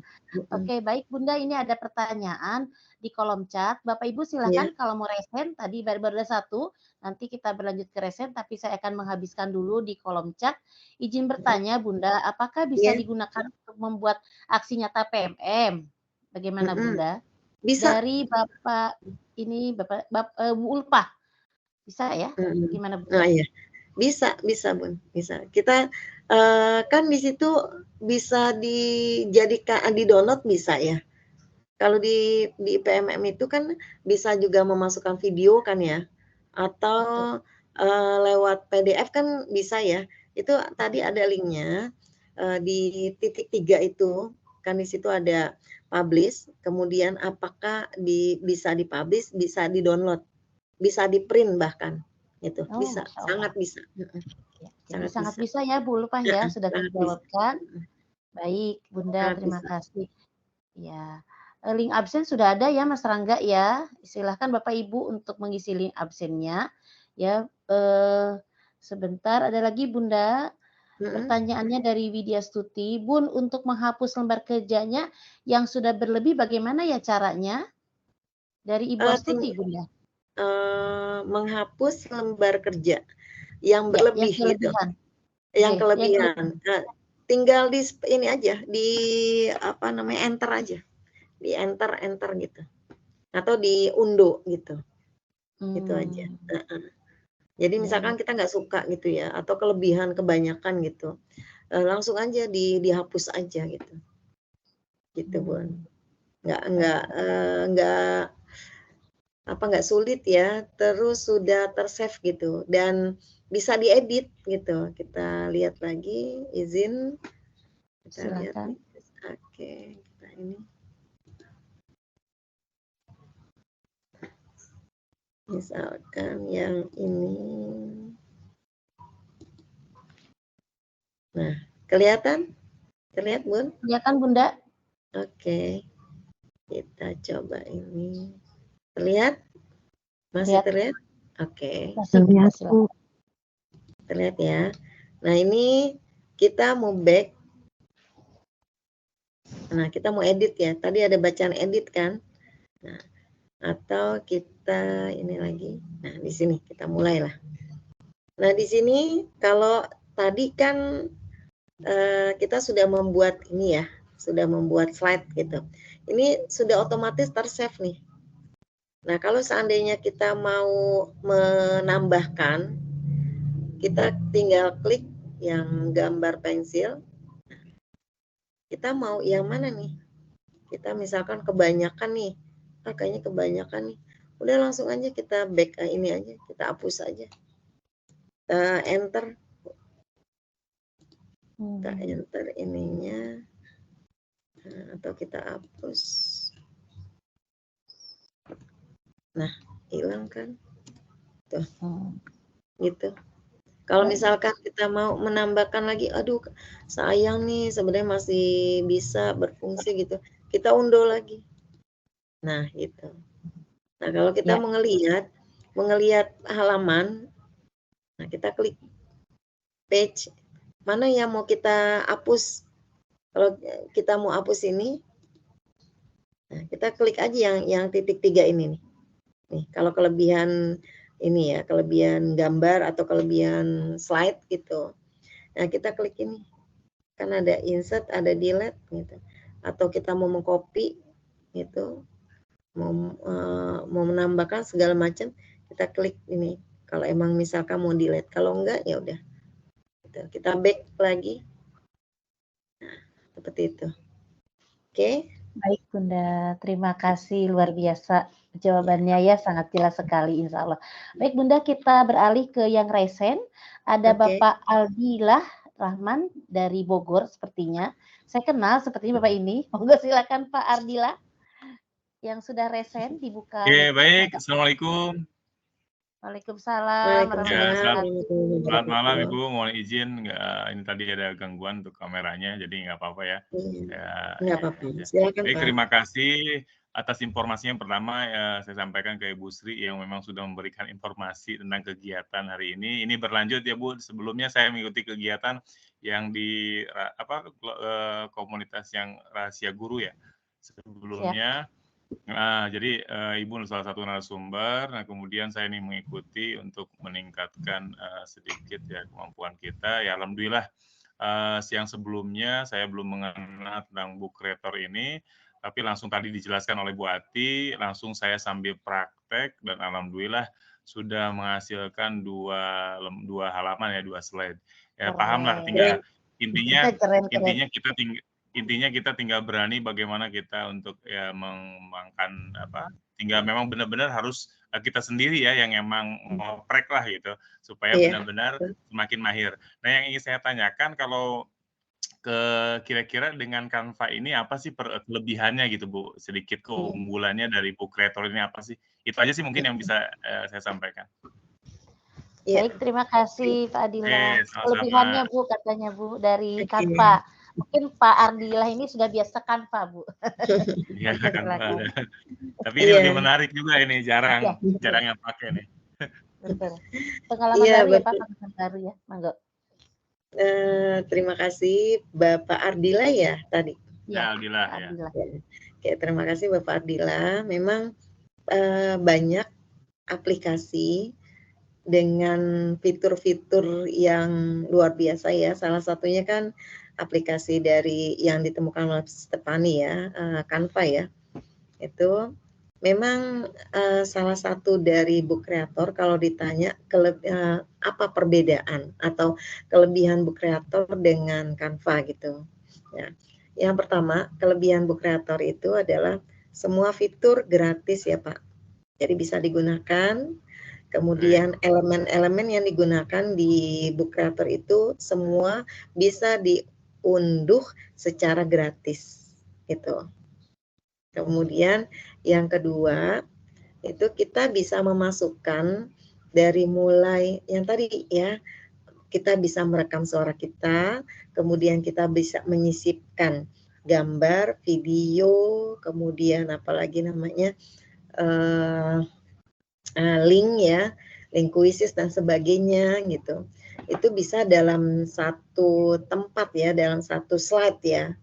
Oke, baik Bunda, ini ada pertanyaan di kolom chat. Bapak Ibu silakan kalau mau resen, tadi baru ada satu, nanti kita berlanjut ke resen, tapi saya akan menghabiskan dulu di kolom chat. Izin bertanya Bunda, apakah bisa digunakan untuk membuat aksi nyata PMM? Bagaimana Bunda? Bisa. Dari Bapak ini, Bapak Bu Ulpah. Bisa ya? Gimana Bu? Nah, iya. Bisa Bun, bisa. Kita kan di situ bisa dijadikan di-download bisa ya. Kalau di PMM itu kan bisa juga memasukkan video kan ya. Atau lewat PDF kan bisa ya. Itu tadi ada linknya di titik 3 itu kan, di situ ada publish, kemudian apakah bisa dipublish, bisa di-download, bisa di-print bahkan gitu. Bisa, sangat bisa. Sangat bisa ya Bu Ulpah ya, sudah dijawabkan. Baik Bunda, terima kasih. Ya, link absen sudah ada ya Mas Rangga ya. Silahkan Bapak Ibu untuk mengisi link absennya. Ya, sebentar ada lagi Bunda. Pertanyaannya dari Widya Stuti, Bun, untuk menghapus lembar kerjanya yang sudah berlebih bagaimana ya caranya? Dari Ibu Astuti Bunda. Menghapus lembar kerja yang berlebih yang gitu. Yang kelebihan. Tinggal di ini aja, di apa namanya, enter aja. Di enter gitu. Atau di undo gitu. Gitu aja. Jadi misalkan kita nggak suka gitu ya, atau kelebihan kebanyakan gitu, langsung aja dihapus aja gitu. Gitu Bun. Nggak sulit ya, terus sudah tersave gitu, dan bisa diedit gitu. Kita lihat lagi, izin kita lihat nih. Oke, kita ini misalkan yang ini. Nah, kelihatan Bun? Kelihatan Bunda. Oke, kita coba ini. Terlihat? Masih terlihat? Oke. Terlihat ya. Nah, ini kita mau back. Nah, kita mau edit ya. Tadi ada bacaan edit kan. Nah, Atau kita ini lagi. Nah, di sini kita mulailah. Nah, di sini kalau tadi kan kita sudah membuat ini ya, sudah membuat slide gitu. Ini sudah otomatis tersave nih. Nah, kalau seandainya kita mau menambahkan, kita tinggal klik yang gambar pensil. Kita mau yang mana nih? Kita misalkan kebanyakan nih, kayaknya kebanyakan nih. Udah langsung aja kita back ini aja, kita hapus aja. Kita enter. Kita enter ininya. Nah, atau kita hapus. Nah, hilang kan? Tuh. Gitu. Kalau misalkan kita mau menambahkan lagi, aduh sayang nih sebenarnya masih bisa berfungsi gitu, kita unduh lagi. Nah gitu. Nah kalau kita Ya. mengelihat halaman, nah kita klik page, mana yang mau kita hapus. Kalau kita mau hapus ini, nah kita klik aja yang titik 3 ini nih. Nih kalau kelebihan ini ya, kelebihan gambar atau kelebihan slide gitu. Nah, kita klik ini. Kan ada insert, ada delete gitu. Atau kita mau mengcopy gitu. Mau menambahkan segala macam, kita klik ini. Kalau emang misalkan mau delete, kalau enggak ya udah. Gitu. Kita back lagi. Nah, seperti itu. Oke. Baik Bunda, terima kasih luar biasa jawabannya ya, sangat jelas sekali insya Allah. Baik Bunda, kita beralih ke yang resen. Ada Bapak Aldilah Rahman dari Bogor sepertinya. Saya kenal sepertinya Bapak ini. Monggo silakan Pak Ardila yang sudah resen dibuka. Oke, baik. Assalamualaikum. Waalaikumsalam. Ya, Warahmatullahi selamat malam wabarakatuh. Ibu. Mohon izin, ini tadi ada gangguan untuk kameranya, jadi nggak apa-apa ya. Nggak apa-apa. Silakan Baik, Pak. terima kasih atas informasinya. Yang pertama saya sampaikan ke Ibu Sri yang memang sudah memberikan informasi tentang kegiatan hari ini. Ini berlanjut ya Bu. Sebelumnya saya mengikuti kegiatan yang di komunitas yang rahasia guru ya. Sebelumnya. Nah, jadi Ibu salah satu narasumber. Nah, kemudian saya ini mengikuti untuk meningkatkan sedikit ya kemampuan kita. Ya, alhamdulillah siang sebelumnya saya belum mengenal tentang book creator ini, tapi langsung tadi dijelaskan oleh Bu Ati, langsung saya sambil praktek dan alhamdulillah sudah menghasilkan dua halaman ya, 2 slide. Ya, pahamlah tinggal intinya kita tinggal berani bagaimana kita untuk ya mengembangkan tinggal memang benar-benar harus kita sendiri ya yang emang ngoprek lah gitu supaya benar-benar semakin mahir. Nah, yang ingin saya tanyakan kalau kira-kira dengan Canva ini apa sih kelebihannya gitu Bu? Sedikit keunggulannya dari book creator ini apa sih? Itu aja sih mungkin yang bisa saya sampaikan. Baik, terima kasih Pak Ardila. Kelebihannya Bu katanya Bu dari Canva. Mungkin Pak Ardila ini sudah biasa Canva, Bu. Iya, Canva. Tapi ini lebih menarik juga ini, jarang yang pakai nih. Betul. Pengalaman baru ya Pak, pengalaman baru ya, monggo. Terima kasih Bapak Ardila ya tadi. Ya, Ardila. Ya. Oke, terima kasih Bapak Ardila. Memang banyak aplikasi dengan fitur-fitur yang luar biasa ya. Salah satunya kan aplikasi dari yang ditemukan oleh Stefani ya, Canva ya. Itu memang salah satu dari book creator kalau ditanya apa perbedaan atau kelebihan book creator dengan Canva gitu. Ya. Yang pertama, kelebihan book creator itu adalah semua fitur gratis ya Pak. Jadi bisa digunakan. Kemudian elemen-elemen yang digunakan di book creator itu semua bisa diunduh secara gratis gitu. Kemudian yang kedua itu kita bisa memasukkan dari mulai yang tadi ya, kita bisa merekam suara kita, kemudian kita bisa menyisipkan gambar, video, kemudian apalagi namanya link ya, link kuisis dan sebagainya gitu. Itu bisa dalam satu tempat ya, dalam satu slide ya,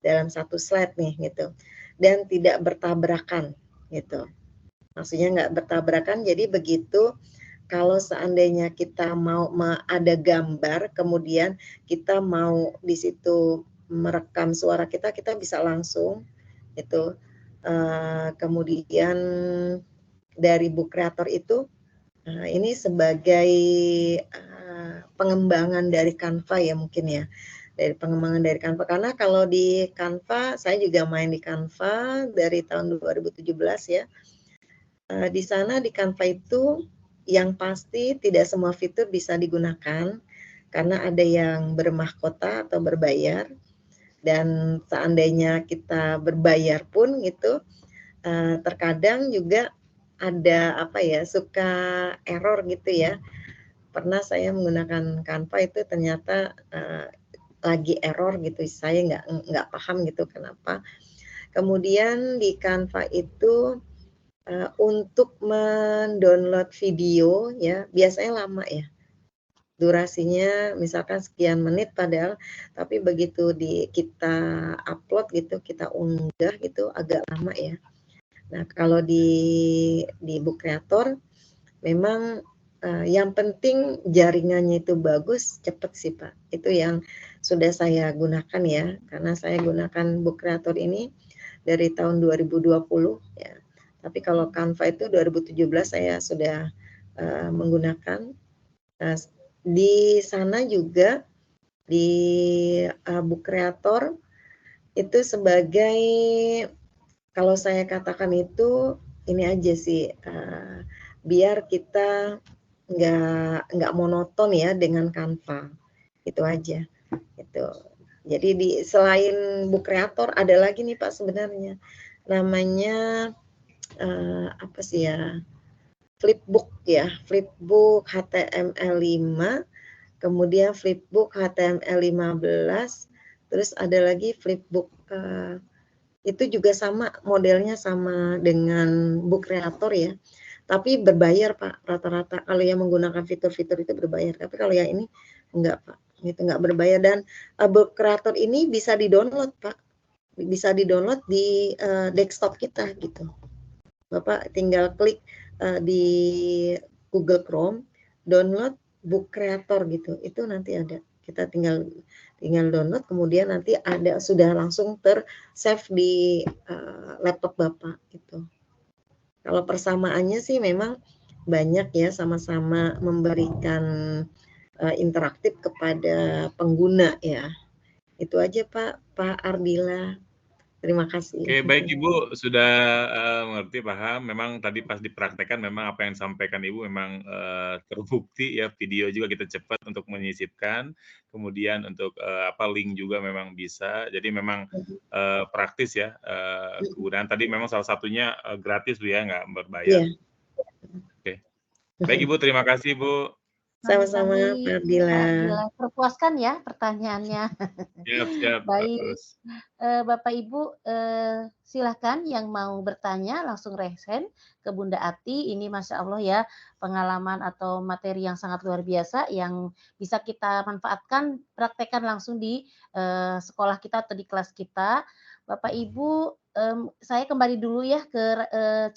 dalam satu slide nih gitu, dan tidak bertabrakan gitu. maksudnya nggak bertabrakan. Jadi begitu kalau seandainya kita mau ada gambar, kemudian kita mau di situ merekam suara kita, kita bisa langsung itu. Kemudian dari book creator itu, ini sebagai pengembangan dari Canva ya mungkin ya. Dari pengembangan dari Canva, karena kalau di Canva, saya juga main di Canva dari tahun 2017 ya. Di sana di Canva itu yang pasti tidak semua fitur bisa digunakan karena ada yang bermahkota atau berbayar, dan seandainya kita berbayar pun itu terkadang juga ada apa ya, suka error gitu ya. Pernah saya menggunakan Canva itu ternyata lagi error gitu, saya nggak paham gitu kenapa. Kemudian di Canva itu untuk mendownload video ya biasanya lama ya, durasinya misalkan sekian menit, padahal tapi begitu kita upload gitu, kita unggah gitu agak lama ya. Nah kalau di book creator memang yang penting jaringannya itu bagus, cepat sih Pak. Itu yang sudah saya gunakan ya, karena saya gunakan book creator ini dari tahun 2020 ya. Tapi kalau Canva itu 2017 saya sudah menggunakan. Di sana juga di book creator itu sebagai, kalau saya katakan itu ini aja sih, biar kita nggak monoton ya dengan Canva, itu aja itu. Jadi selain book creator ada lagi nih Pak sebenarnya, namanya apa sih ya, Flipbook ya, Flipbook HTML5, kemudian Flipbook HTML15, terus ada lagi Flipbook itu juga sama, modelnya sama dengan book creator ya, tapi berbayar Pak rata-rata. Kalau yang menggunakan fitur-fitur itu berbayar, tapi kalau yang ini enggak Pak, itu enggak berbayar. Dan book creator ini bisa di-download Pak, bisa di-download di desktop kita gitu. Bapak tinggal klik di Google Chrome, download book creator gitu, itu nanti ada. Kita tinggal download, kemudian nanti ada sudah langsung ter-save di laptop Bapak gitu. Kalau persamaannya sih memang banyak ya, sama-sama memberikan interaktif kepada pengguna ya. Itu aja Pak Ardila. Terima kasih. Oke, baik Ibu sudah mengerti, paham. Memang tadi pas dipraktekkan memang apa yang disampaikan Ibu memang terbukti ya, video juga kita cepat untuk menyisipkan, kemudian untuk link juga memang bisa. Jadi memang praktis ya. Kemudian tadi memang salah satunya gratis Bu ya, nggak berbayar. Iya. Oke. Baik Ibu, terima kasih Bu. Sama-sama Pak Ardila. Terpuaskan ya pertanyaannya. Siap. Baik, Bagus. Bapak Ibu silahkan yang mau bertanya langsung raise hand ke Bunda Ati. Ini Masya Allah ya, pengalaman atau materi yang sangat luar biasa yang bisa kita manfaatkan, praktekkan langsung di sekolah kita atau di kelas kita. Bapak Ibu, saya kembali dulu ya ke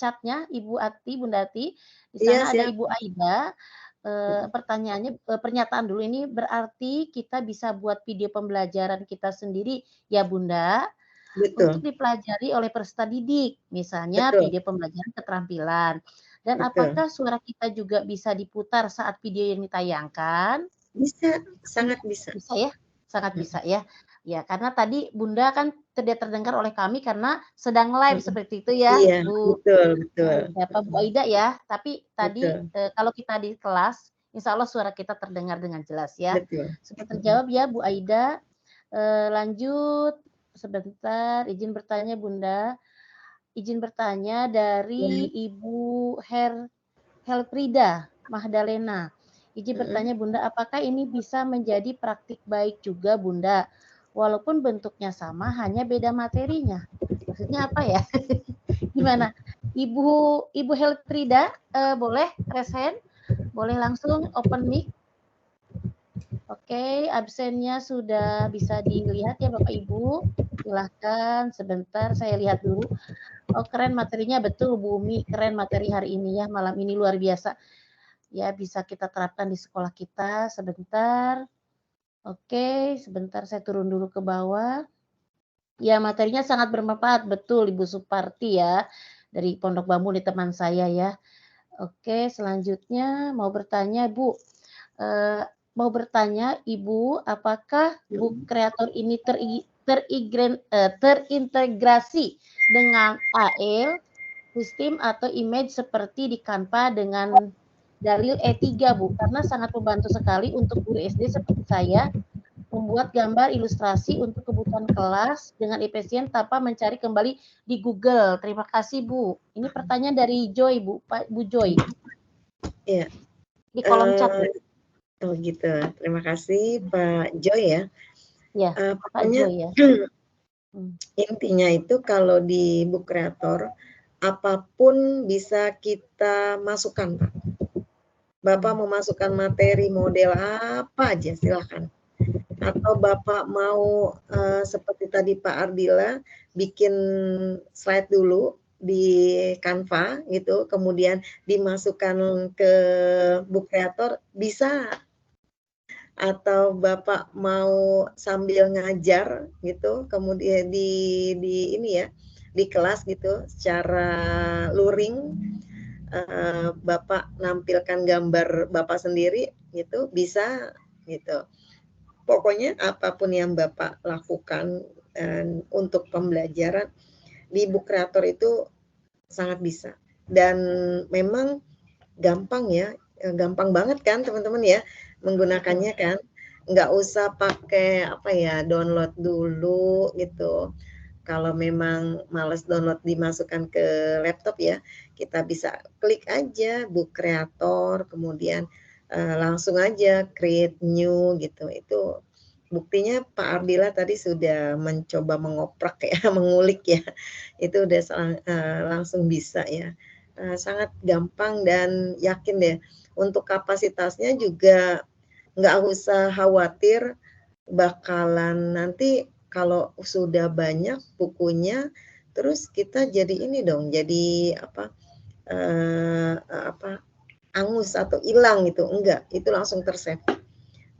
chatnya Ibu Ati, Bunda Ati. Di sana ada Ibu Aida. Pertanyaannya, pernyataan dulu, ini berarti kita bisa buat video pembelajaran kita sendiri ya Bunda? Betul. Untuk dipelajari oleh peserta didik, misalnya Betul. video pembelajaran keterampilan. Dan Betul. apakah suara kita juga bisa diputar saat video yang ditayangkan? Bisa, sangat bisa. Bisa ya, sangat bisa ya. Ya, karena tadi Bunda kan tidak terdengar oleh kami karena sedang live seperti itu ya, Iya, Bu. betul. Bapak Bu Aida ya. Tapi tadi Betul. kalau kita di kelas, insya Allah suara kita terdengar dengan jelas ya. Betul. Sudah terjawab ya Bu Aida. Lanjut sebentar, izin bertanya Bunda. Izin bertanya dari Ibu Helprida Mahdalena. Izin bertanya Bunda, apakah ini bisa menjadi praktik baik juga Bunda? Walaupun bentuknya sama, hanya beda materinya. Maksudnya apa ya? Gimana? Ibu Helprida, boleh raise hand? Boleh langsung open mic? Oke, absennya sudah bisa dilihat ya Bapak Ibu. Silahkan sebentar saya lihat dulu. Oh keren materinya, betul Bu Umi, keren materi hari ini ya, malam ini luar biasa. Ya bisa kita terapkan di sekolah kita. Sebentar. Oke, sebentar saya turun dulu ke bawah. Ya materinya sangat bermanfaat, betul Ibu Suparti ya. Dari Pondok Bambu nih teman saya ya. Oke, selanjutnya mau bertanya Bu. Mau bertanya Ibu, apakah book kreator ini terintegrasi dengan AL, sistem atau image seperti di Canva dengan dalil E3 Bu? Karena sangat membantu sekali untuk guru SD seperti saya membuat gambar ilustrasi untuk kebutuhan kelas dengan efisien tanpa mencari kembali di Google. Terima kasih Bu. Ini pertanyaan dari Joy Bu, Bu Joy. Iya. Di kolom chat Bu. Oh gitu. Terima kasih Pak Joy ya. Ya, Pak Joy ya. Intinya itu kalau di book kreator apapun bisa kita masukkan Pak. Bapak mau masukkan materi model apa aja silahkan. Atau Bapak mau seperti tadi Pak Ardila bikin slide dulu di Canva gitu, kemudian dimasukkan ke book kreator bisa. Atau Bapak mau sambil ngajar gitu, kemudian di ini ya, di kelas gitu secara luring, Bapak nampilkan gambar Bapak sendiri gitu, bisa gitu. Pokoknya apapun yang Bapak lakukan untuk pembelajaran di book kreator itu sangat bisa. Dan memang gampang ya, gampang banget kan teman-teman ya menggunakannya kan. Nggak usah pakai apa ya, download dulu gitu. Kalau memang males download dimasukkan ke laptop ya, kita bisa klik aja book kreator, kemudian langsung aja create new gitu. Itu buktinya Pak Ardila tadi sudah mencoba mengoprak ya, mengulik ya. Itu udah langsung bisa ya. Sangat gampang dan yakin deh untuk kapasitasnya juga nggak usah khawatir bakalan nanti kalau sudah banyak bukunya terus kita jadi ini dong, jadi apa angus atau hilang gitu, enggak, itu langsung tersave.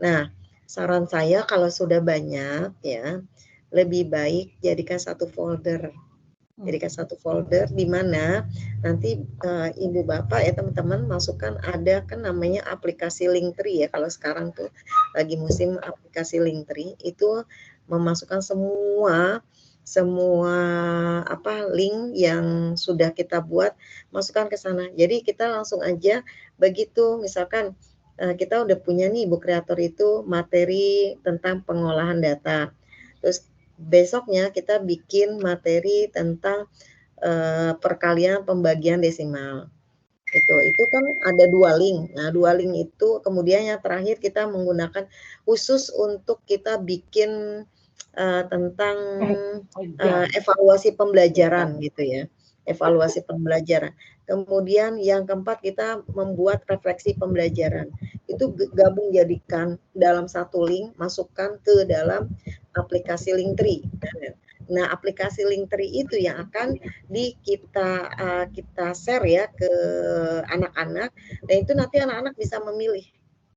Nah saran saya kalau sudah banyak ya lebih baik jadikan satu folder. Jadikan satu folder di mana nanti ibu bapak ya teman-teman masukkan, ada kan namanya aplikasi Linktree ya, kalau sekarang tuh lagi musim aplikasi Linktree, itu memasukkan semua apa link yang sudah kita buat, masukkan ke sana. Jadi kita langsung aja begitu misalkan kita udah punya nih book kreator itu materi tentang pengolahan data, terus besoknya kita bikin materi tentang perkalian pembagian desimal. Itu kan ada 2 link. Nah, 2 link itu kemudian yang terakhir kita menggunakan khusus untuk kita bikin tentang evaluasi pembelajaran gitu ya. Evaluasi pembelajaran. Kemudian yang keempat kita membuat refleksi pembelajaran. Itu gabung jadikan dalam satu link, masukkan ke dalam aplikasi Linktree. Nah, aplikasi Linktree itu yang akan kita share ya ke anak-anak, dan itu nanti anak-anak bisa memilih.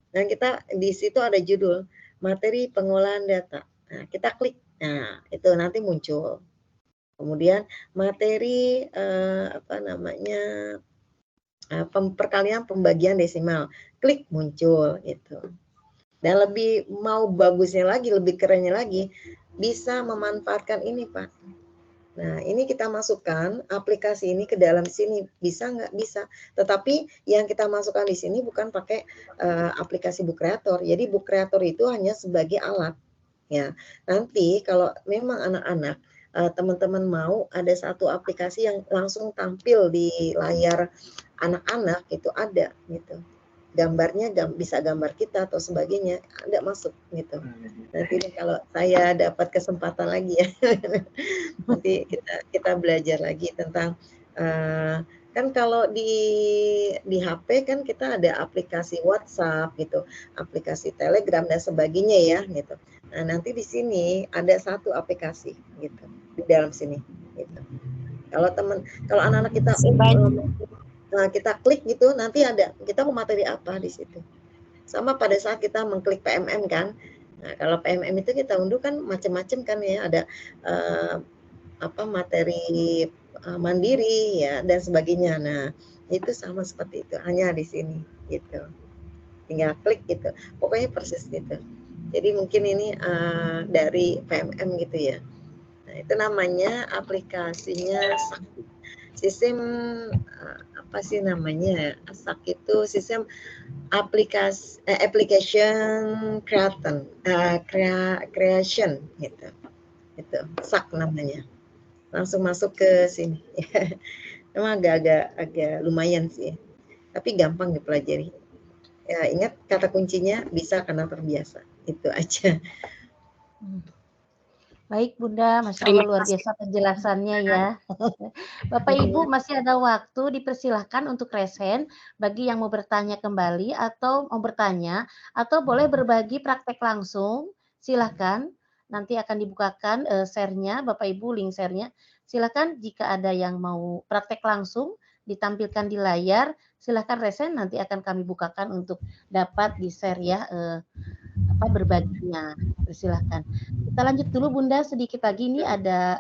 Dan kita di situ ada judul materi pengolahan data. Nah, kita klik. Nah, itu nanti muncul. Kemudian materi perkalian pembagian desimal, klik muncul gitu. Dan lebih mau bagusnya lagi, lebih kerennya lagi, bisa memanfaatkan ini Pak. Nah ini kita masukkan aplikasi ini ke dalam sini, bisa nggak? Bisa. Tetapi yang kita masukkan di sini bukan pakai aplikasi book kreator. Jadi book kreator itu hanya sebagai alat. Ya, nanti kalau memang anak-anak teman-teman mau ada satu aplikasi yang langsung tampil di layar anak-anak, itu ada gitu. Gambarnya bisa gambar kita atau sebagainya, ada masuk gitu. Nanti kalau saya dapat kesempatan lagi ya, nanti kita belajar lagi tentang kan kalau di HP kan kita ada aplikasi WhatsApp gitu, aplikasi Telegram dan sebagainya ya gitu. Nah nanti di sini ada satu aplikasi gitu di dalam sini gitu. Kalau anak-anak kita kita klik gitu, nanti kita mau materi apa di situ. Sama pada saat kita mengklik PMM kan. Nah, kalau PMM itu kita unduh kan macam-macam kan ya, ada materi mandiri ya dan sebagainya. Nah, itu sama seperti itu, hanya di sini gitu. Tinggal klik gitu. Pokoknya persis gitu. Jadi mungkin ini dari PMM gitu ya. Nah, itu namanya aplikasinya sistem apa sih namanya? SAK itu sistem application creation gitu. Itu SAK namanya. Langsung masuk ke sini. Memang agak lumayan sih. Tapi gampang dipelajari. Ya, ingat kata kuncinya bisa karena terbiasa. Itu aja. Baik Bunda, Masya Allah luar biasa penjelasannya ya. Bapak Ibu masih ada waktu, dipersilahkan untuk resen bagi yang mau bertanya kembali atau mau bertanya atau boleh berbagi praktek langsung, silahkan. Nanti akan dibukakan share-nya, Bapak Ibu link share-nya. Silahkan jika ada yang mau praktek langsung ditampilkan di layar, silahkan resen, nanti akan kami bukakan untuk dapat di-share ya berbaginya. Persilahkan. Kita lanjut dulu Bunda, sedikit lagi ini ada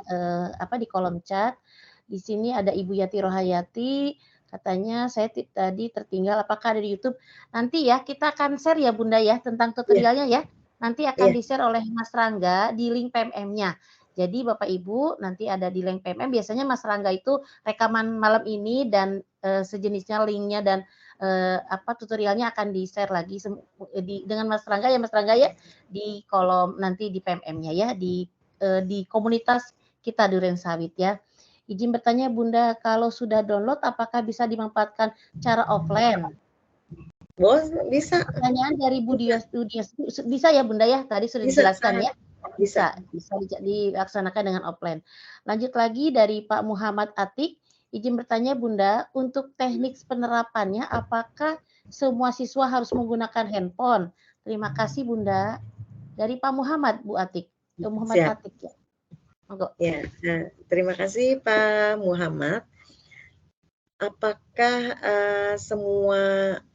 di kolom chat. Di sini ada Ibu Yati Rohayati, katanya saya tadi tertinggal, apakah ada di YouTube? Nanti ya kita akan share ya Bunda ya tentang tutorialnya ya. Nanti akan di-share oleh Mas Rangga di link PMM-nya. Jadi Bapak Ibu nanti ada di link PMM, biasanya Mas Rangga itu rekaman malam ini dan sejenisnya linknya dan tutorialnya akan di-share lagi dengan Mas Rangga ya di kolom nanti di PMM-nya ya di komunitas kita Duren Sawit ya. Izin bertanya Bunda, kalau sudah download apakah bisa dimanfaatkan cara offline? Bisa. Pertanyaan dari bisa ya Bunda ya, tadi sudah dijelaskan ya. Bisa dilaksanakan dengan offline. Lanjut lagi dari Pak Muhammad Atik, izin bertanya Bunda, untuk teknik penerapannya apakah semua siswa harus menggunakan handphone? Terima kasih Bunda. Dari Pak Muhammad, Bu Atik. Muhammad Atik ya. Ya, terima kasih Pak Muhammad. Apakah semua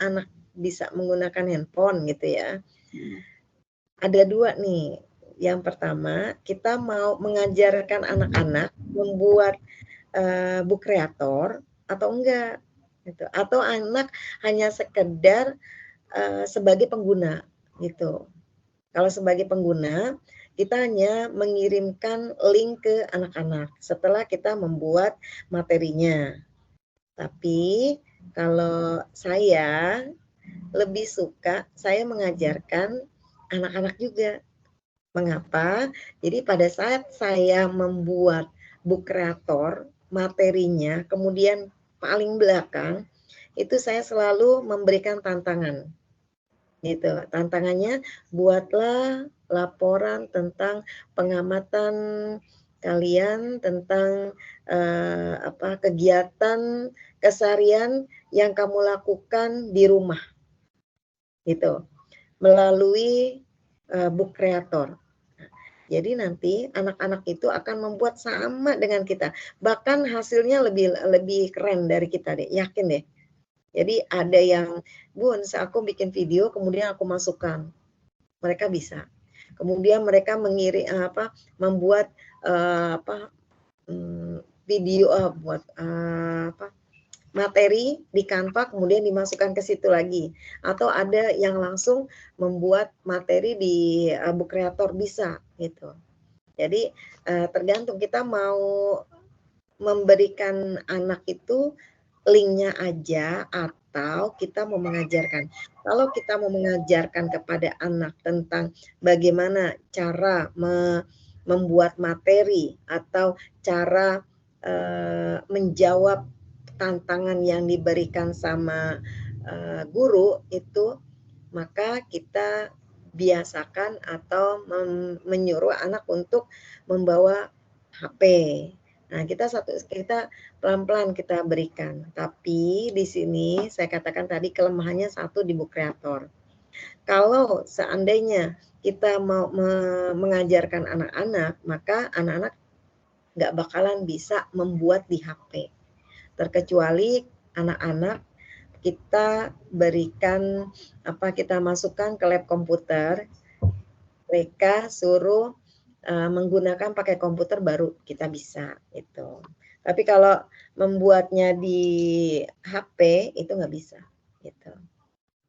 anak bisa menggunakan handphone gitu ya? Ada dua nih. Yang pertama, kita mau mengajarkan anak-anak membuat book creator atau enggak gitu. Atau anak hanya sekedar sebagai pengguna gitu. Kalau sebagai pengguna, kita hanya mengirimkan link ke anak-anak setelah kita membuat materinya. Tapi kalau saya lebih suka saya mengajarkan anak-anak juga. Mengapa? Jadi pada saat saya membuat book creator, materinya, kemudian paling belakang, itu saya selalu memberikan tantangan. Gitu. Tantangannya, buatlah laporan tentang pengamatan kalian tentang kegiatan keseharian yang kamu lakukan di rumah. Gitu. Melalui book creator. Jadi nanti anak-anak itu akan membuat sama dengan kita. Bahkan hasilnya lebih keren dari kita deh, yakin deh. Jadi ada yang, Bun, aku bikin video kemudian aku masukkan. Mereka bisa. Kemudian mereka membuat video materi di Canva kemudian dimasukkan ke situ lagi. Atau ada yang langsung membuat materi di book creator bisa gitu. Jadi tergantung kita mau memberikan anak itu linknya aja atau kita mau mengajarkan. Kalau kita mau mengajarkan kepada anak tentang bagaimana cara membuat materi atau cara menjawab tantangan yang diberikan sama guru itu, maka kita biasakan atau menyuruh anak untuk membawa HP. Nah, kita pelan-pelan kita berikan. Tapi di sini saya katakan tadi kelemahannya satu di book creator. Kalau seandainya kita mau mengajarkan anak-anak, maka anak-anak nggak bakalan bisa membuat di HP. Terkecuali anak-anak kita berikan kita masukkan ke lab komputer, mereka suruh menggunakan pakai komputer baru kita bisa itu. Tapi kalau membuatnya di HP itu nggak bisa gitu.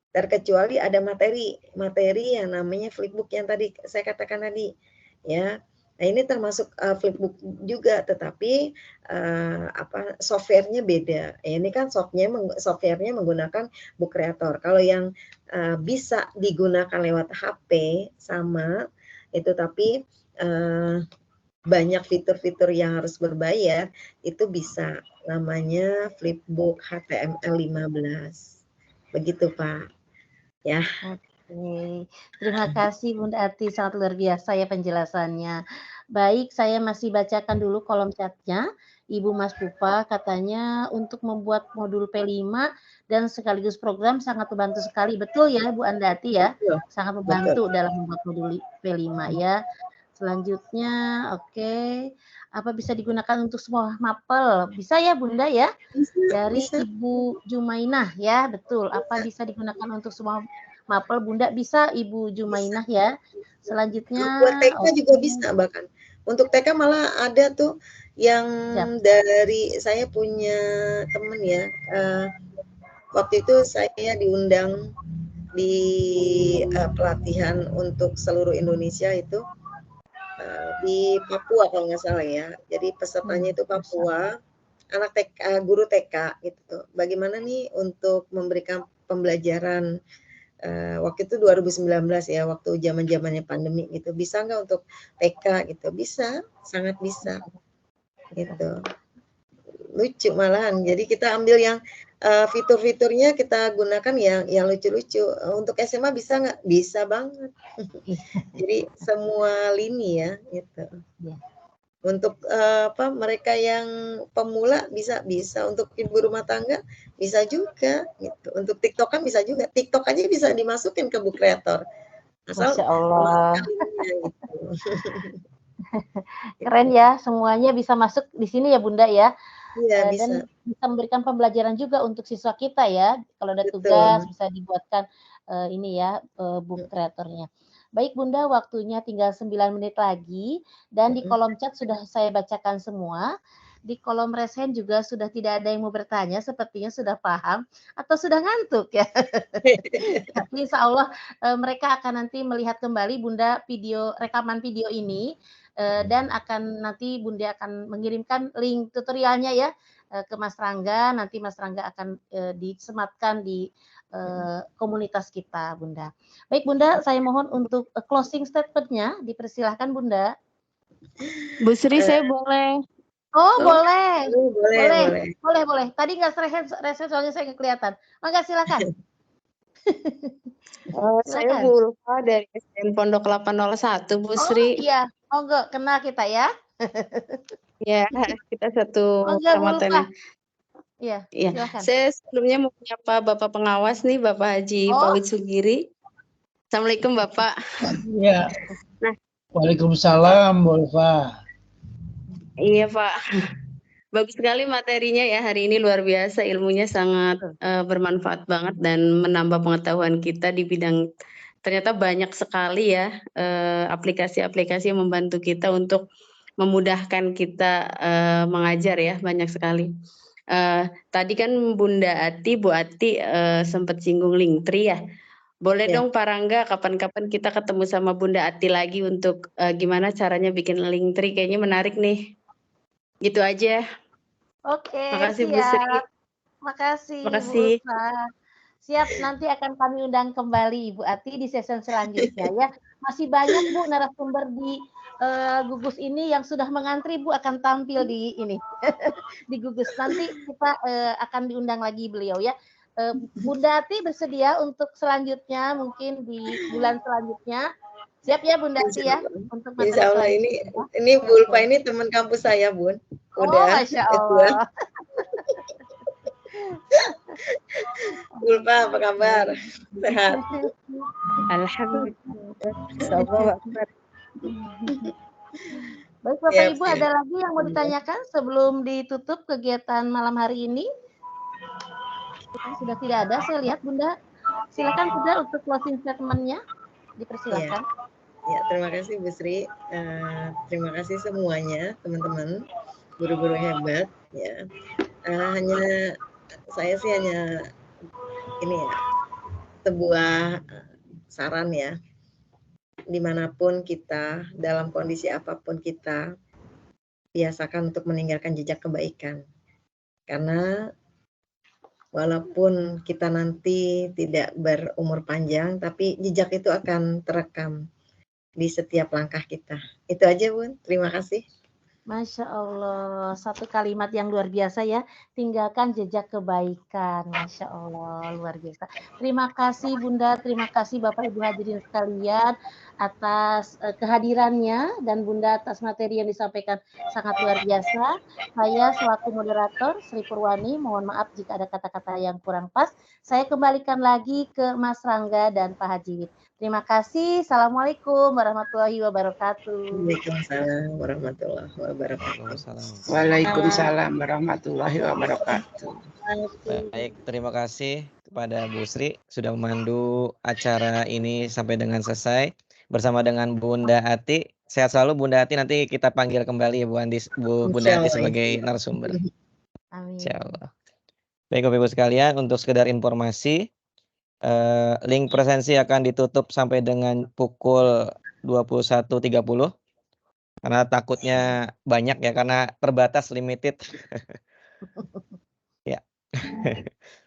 Terkecuali ada materi yang namanya flipbook yang tadi saya katakan tadi ya. Nah ini termasuk flipbook juga, tetapi softwarenya beda. Ini kan softwarenya menggunakan Book Creator. Kalau yang bisa digunakan lewat HP sama itu, tapi banyak fitur-fitur yang harus berbayar, itu bisa namanya flipbook HTML15. Begitu Pak. Ya. Oke, terima kasih Bunda Ati, sangat luar biasa ya penjelasannya. Baik, saya masih bacakan dulu kolom chatnya. Ibu Mas Pupa katanya untuk membuat modul P5 dan sekaligus program sangat membantu sekali. Betul ya Bu Andati ya? Sangat membantu dalam membuat modul P5 ya. Selanjutnya, oke. Apa bisa digunakan untuk semua mapel? Bisa ya Bunda ya? Dari Ibu Jumainah ya, betul. Apa bisa digunakan untuk semua mapel Bunda? Bisa Ibu Jumainah ya. Selanjutnya buat TK juga bisa bahkan. Untuk TK malah ada tuh yang dari saya punya temen ya. Waktu itu saya diundang di pelatihan untuk seluruh Indonesia itu di Papua kalau nggak salah ya. Jadi pesertanya itu Papua, anak TK, guru TK gitu. Bagaimana nih untuk memberikan pembelajaran waktu itu 2019 ya, waktu zaman-zamannya pandemi gitu. Bisa nggak untuk TK gitu? Bisa, sangat bisa. Gitu. Lucu malahan. Jadi kita ambil yang fitur-fiturnya kita gunakan yang lucu-lucu. Untuk SMA bisa nggak? Bisa banget. Jadi semua lini ya gitu. Untuk mereka yang pemula bisa. Untuk ibu rumah tangga bisa juga gitu. Untuk TikTok kan bisa juga. TikTok aja bisa dimasukin ke Book Creator. Asal Masya Allah. Gitu. Keren ya, semuanya bisa masuk di sini ya Bunda ya. Iya, dan bisa memberikan pembelajaran juga untuk siswa kita ya. Kalau ada tugas bisa dibuatkan ini ya Book Creator-nya. Baik Bunda, waktunya tinggal 9 menit lagi dan di kolom chat sudah saya bacakan semua. Di kolom resen juga sudah tidak ada yang mau bertanya, sepertinya sudah paham atau sudah ngantuk ya. Tapi insya Allah mereka akan nanti melihat kembali Bunda rekaman video ini dan akan nanti Bunda akan mengirimkan link tutorialnya ya ke Mas Rangga. Nanti Mas Rangga akan disematkan di komunitas kita Bunda. Baik Bunda, saya mohon untuk closing statement-nya dipersilahkan Bunda. Bu Sri, saya boleh. Oh, boleh. Boleh. Tadi nggak reset soalnya saya nggak kelihatan. Mangga silakan. Saya Bu Ulfa dari SDN Pondok 801, Bu Sri. Oh iya, monggo kenal kita ya. Ya, kita satu kecamatan. Iya, silakan. Saya sebelumnya mau menyapa Bapak pengawas nih, Bapak Haji Pawit Sugiri. Assalamualaikum Bapak. Iya. Nah. Waalaikumsalam, Bu Ulfa. Iya Pak, bagus sekali materinya ya hari ini, luar biasa, ilmunya sangat bermanfaat banget dan menambah pengetahuan kita di bidang, ternyata banyak sekali ya aplikasi-aplikasi yang membantu kita untuk memudahkan kita mengajar ya, banyak sekali. Tadi kan Bunda Ati, Bu Ati sempat singgung Linktree ya. Boleh dong Pak Rangga, kapan-kapan kita ketemu sama Bunda Ati lagi untuk gimana caranya bikin Linktree, kayaknya menarik nih. Gitu aja. Oke, makasih, siap. Bu Sri. Makasih, Bu Ulfa. Siap, nanti akan kami undang kembali Ibu Ati di sesi selanjutnya ya. Masih banyak Bu narasumber di Gugus ini yang sudah mengantri Bu akan tampil di ini di Gugus. Nanti kita akan diundang lagi beliau ya. Bunda Ati bersedia untuk selanjutnya mungkin di bulan selanjutnya. Siap ya Bunda Ati ya untuk materi Insya Allah ini Bu Ulfa ini teman kampus saya Bun. Udah. Masya Allah. Ulfa apa kabar? Sehat. Alhamdulillah. Baik Bapak Siap, Ibu, siap. ada lagi yang mau ditanyakan sebelum ditutup kegiatan malam hari ini? Sudah tidak ada, saya lihat Bunda. Silakan Bunda untuk closing statement-nya. Dipersilakan. Ya, terima kasih Bu Sri. Terima kasih semuanya teman-teman, guru-guru hebat. Ya, saya sih hanya ini ya, sebuah saran ya. Dimanapun kita, dalam kondisi apapun kita, biasakan untuk meninggalkan jejak kebaikan. Karena walaupun kita nanti tidak berumur panjang, tapi jejak itu akan terekam di setiap langkah kita. Itu aja Bun, terima kasih. Masya Allah, satu kalimat yang luar biasa ya, tinggalkan jejak kebaikan. Masya Allah, luar biasa. Terima kasih Bunda, terima kasih Bapak Ibu hadirin sekalian atas kehadirannya, dan Bunda atas materi yang disampaikan sangat luar biasa. Saya selaku moderator Sri Purwani, mohon maaf jika ada kata-kata yang kurang pas. Saya kembalikan lagi ke Mas Rangga dan Pak Haji Wid. Terima kasih. Assalamualaikum warahmatullahi wabarakatuh. Waalaikumsalam warahmatullahi wabarakatuh. Waalaikumsalam warahmatullahi wabarakatuh. Baik, terima kasih kepada Bu Sri sudah memandu acara ini sampai dengan selesai bersama dengan Bunda Ati. Sehat selalu Bunda Ati, nanti kita panggil kembali ya Bunda Ati sebagai narasumber. Amin. Insyaallah. Baik Bapak Ibu sekalian, untuk sekedar informasi, link presensi akan ditutup sampai dengan pukul 21.30 karena takutnya banyak ya, karena terbatas, limited. Ya.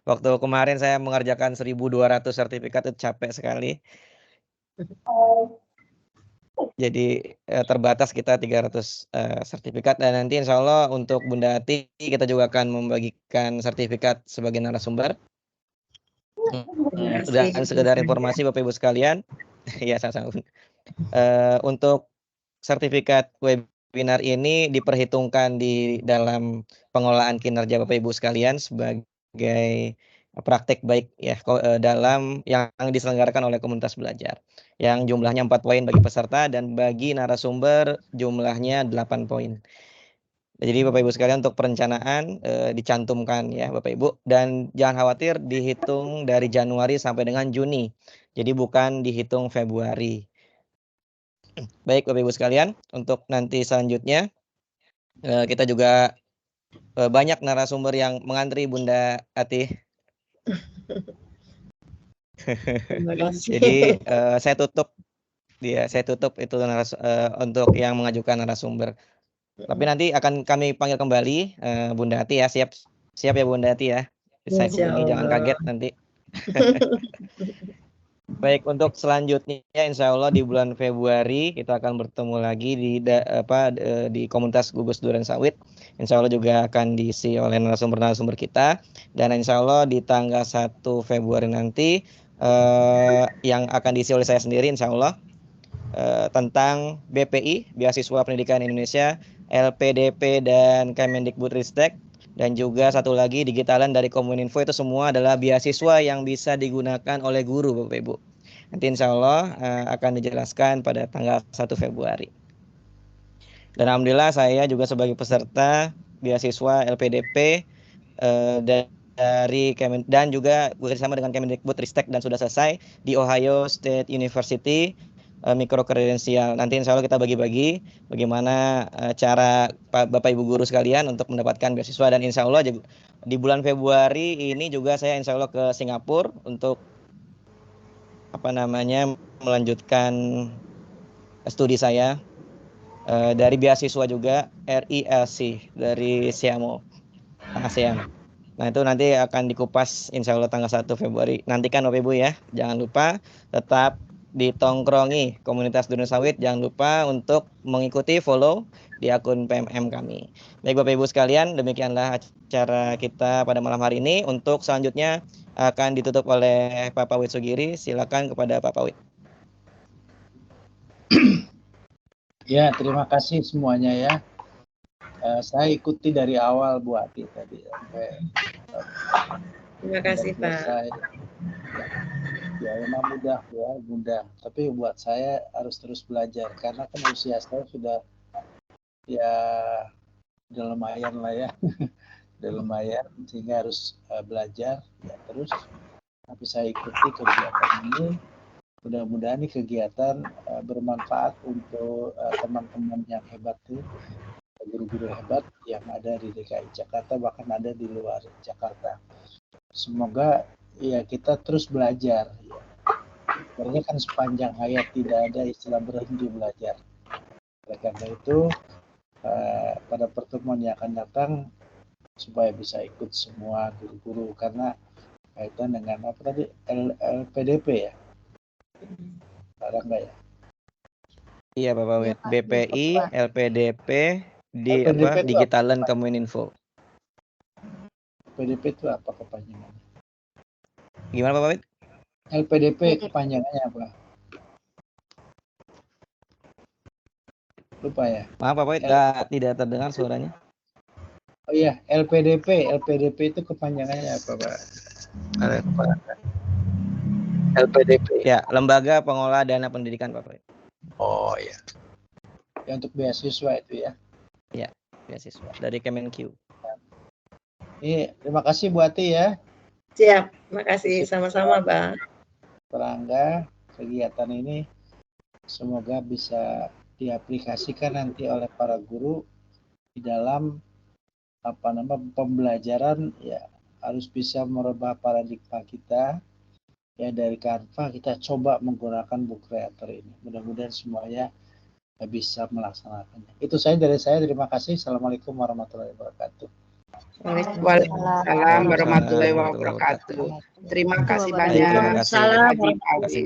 Waktu kemarin saya mengerjakan 1.200 sertifikat itu capek sekali. Jadi terbatas kita 300 sertifikat, dan nanti insya Allah untuk Bunda Ati kita juga akan membagikan sertifikat sebagai narasumber. Dan sekedar informasi Bapak Ibu sekalian, ya sama-sama. Untuk sertifikat webinar ini diperhitungkan di dalam pengelolaan kinerja Bapak Ibu sekalian sebagai praktek baik ya dalam yang diselenggarakan oleh komunitas belajar, yang jumlahnya 4 poin bagi peserta dan bagi narasumber jumlahnya 8 poin. Jadi Bapak Ibu sekalian untuk perencanaan dicantumkan ya Bapak Ibu, dan jangan khawatir dihitung dari Januari sampai dengan Juni. Jadi bukan dihitung Februari. Baik Bapak Ibu sekalian, untuk nanti selanjutnya kita juga banyak narasumber yang mengantri Bunda Ati. Jadi saya tutup itu untuk yang mengajukan narasumber. Tapi nanti akan kami panggil kembali Bunda Ati ya, siap ya Bunda Ati ya. Saya hubungi, jangan kaget nanti. Baik, untuk selanjutnya insya Allah di bulan Februari kita akan bertemu lagi di komunitas gugus durian sawit. Insya Allah juga akan diisi oleh narasumber-narasumber kita, dan insya Allah di tanggal 1 Februari nanti yang akan diisi oleh saya sendiri insya Allah tentang BPI, Beasiswa Pendidikan Indonesia, LPDP dan Kemendikbudristek, dan juga satu lagi digitalan dari Komuninfo. Itu semua adalah beasiswa yang bisa digunakan oleh guru Bapak Ibu. Nanti insya Allah akan dijelaskan pada tanggal 1 Februari. Dan alhamdulillah saya juga sebagai peserta beasiswa LPDP dan juga bersama dengan Kemendikbudristek dan sudah selesai di Ohio State University mikro kredensial. Nanti insya Allah kita bagi-bagi bagaimana cara Bapak Ibu guru sekalian untuk mendapatkan beasiswa, dan insya Allah di bulan Februari ini juga saya insya Allah ke Singapura untuk melanjutkan studi saya dari beasiswa juga RILC dari Siamo ASEAN. Nah itu nanti akan dikupas insya Allah tanggal 1 Februari. Nantikan Bapak Ibu ya, jangan lupa tetap ditongkrongi komunitas durian sawit. Jangan lupa untuk mengikuti follow di akun PMM kami. Baik Bapak Ibu sekalian, demikianlah acara kita pada malam hari ini. Untuk selanjutnya akan ditutup oleh Bapak Wid Sugiri. Silakan kepada Bapak Wid. Ya, terima kasih semuanya ya. Saya ikuti dari awal Bu Ati tadi sampai terima kasih Pak. Ya memang mudah, tapi buat saya harus terus belajar karena kan usia saya sudah ya udah lumayan lah ya, udah lumayan sehingga harus belajar ya terus. Tapi saya ikuti kegiatan ini. Mudah-mudahan ini kegiatan bermanfaat untuk teman-teman yang hebat tuh, guru-guru hebat yang ada di DKI Jakarta, bahkan ada di luar Jakarta. Semoga ya kita terus belajar. Ya. Karena kan sepanjang hayat tidak ada istilah berhenti belajar. Oleh karena itu pada pertemuan yang akan datang supaya bisa ikut semua guru-guru karena kaitan dengan apa tadi LPDP ya. Ada enggak ya? Iya Bapak Wid. Pak. BPI, LPDP, di LPDP apa? itu Digitalan Komuninfo. LPDP itu apa kepanjangannya? Gimana Bapak Wid? LPDP kepanjangannya apa? Lupa ya. Maaf Bapak Wid, tidak terdengar suaranya. Oh iya, LPDP itu kepanjangannya apa, Pak? LPDP. Ya, Lembaga Pengelola Dana Pendidikan Bapak Wid. Oh iya. Ya untuk beasiswa itu ya. Ya, beasiswa dari Kemenq. Terima kasih Bu Ati ya. Siap, makasih sama-sama, Bang. Perangga, kegiatan ini semoga bisa diaplikasikan nanti oleh para guru di dalam pembelajaran ya harus bisa merubah paradigma kita ya dari Canva kita coba menggunakan Book Creator ini. Mudah-mudahan semuanya bisa melaksanakannya. Itu saja dari saya. Terima kasih. Assalamualaikum warahmatullahi wabarakatuh. Waalaikumsalam warahmatullahi wabarakatuh. Terima kasih banyak. Terima kasih.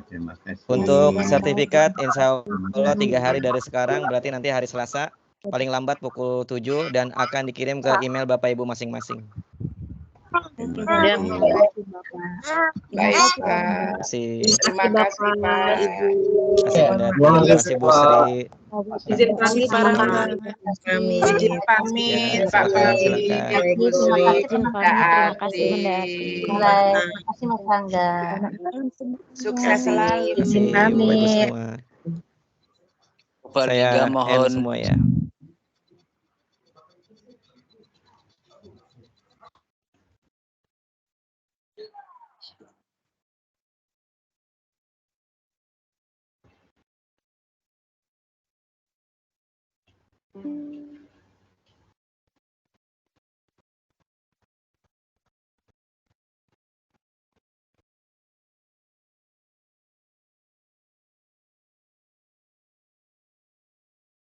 Terima kasih. Untuk sertifikat insya Allah 3 hari dari sekarang berarti nanti hari Selasa paling lambat pukul 7 dan akan dikirim ke email Bapak Ibu masing-masing. Baik, Pak. Terima kasih, Pak. Terima kasih Bu Sri. Izin pamit, kami. Izin pamit, Pak Fahri, Bu Sri, Terima kasih Bunda Ati. Terima kasih Mas Rangga. Sukses selalu. Izin pamit. Saya mohon semua ya.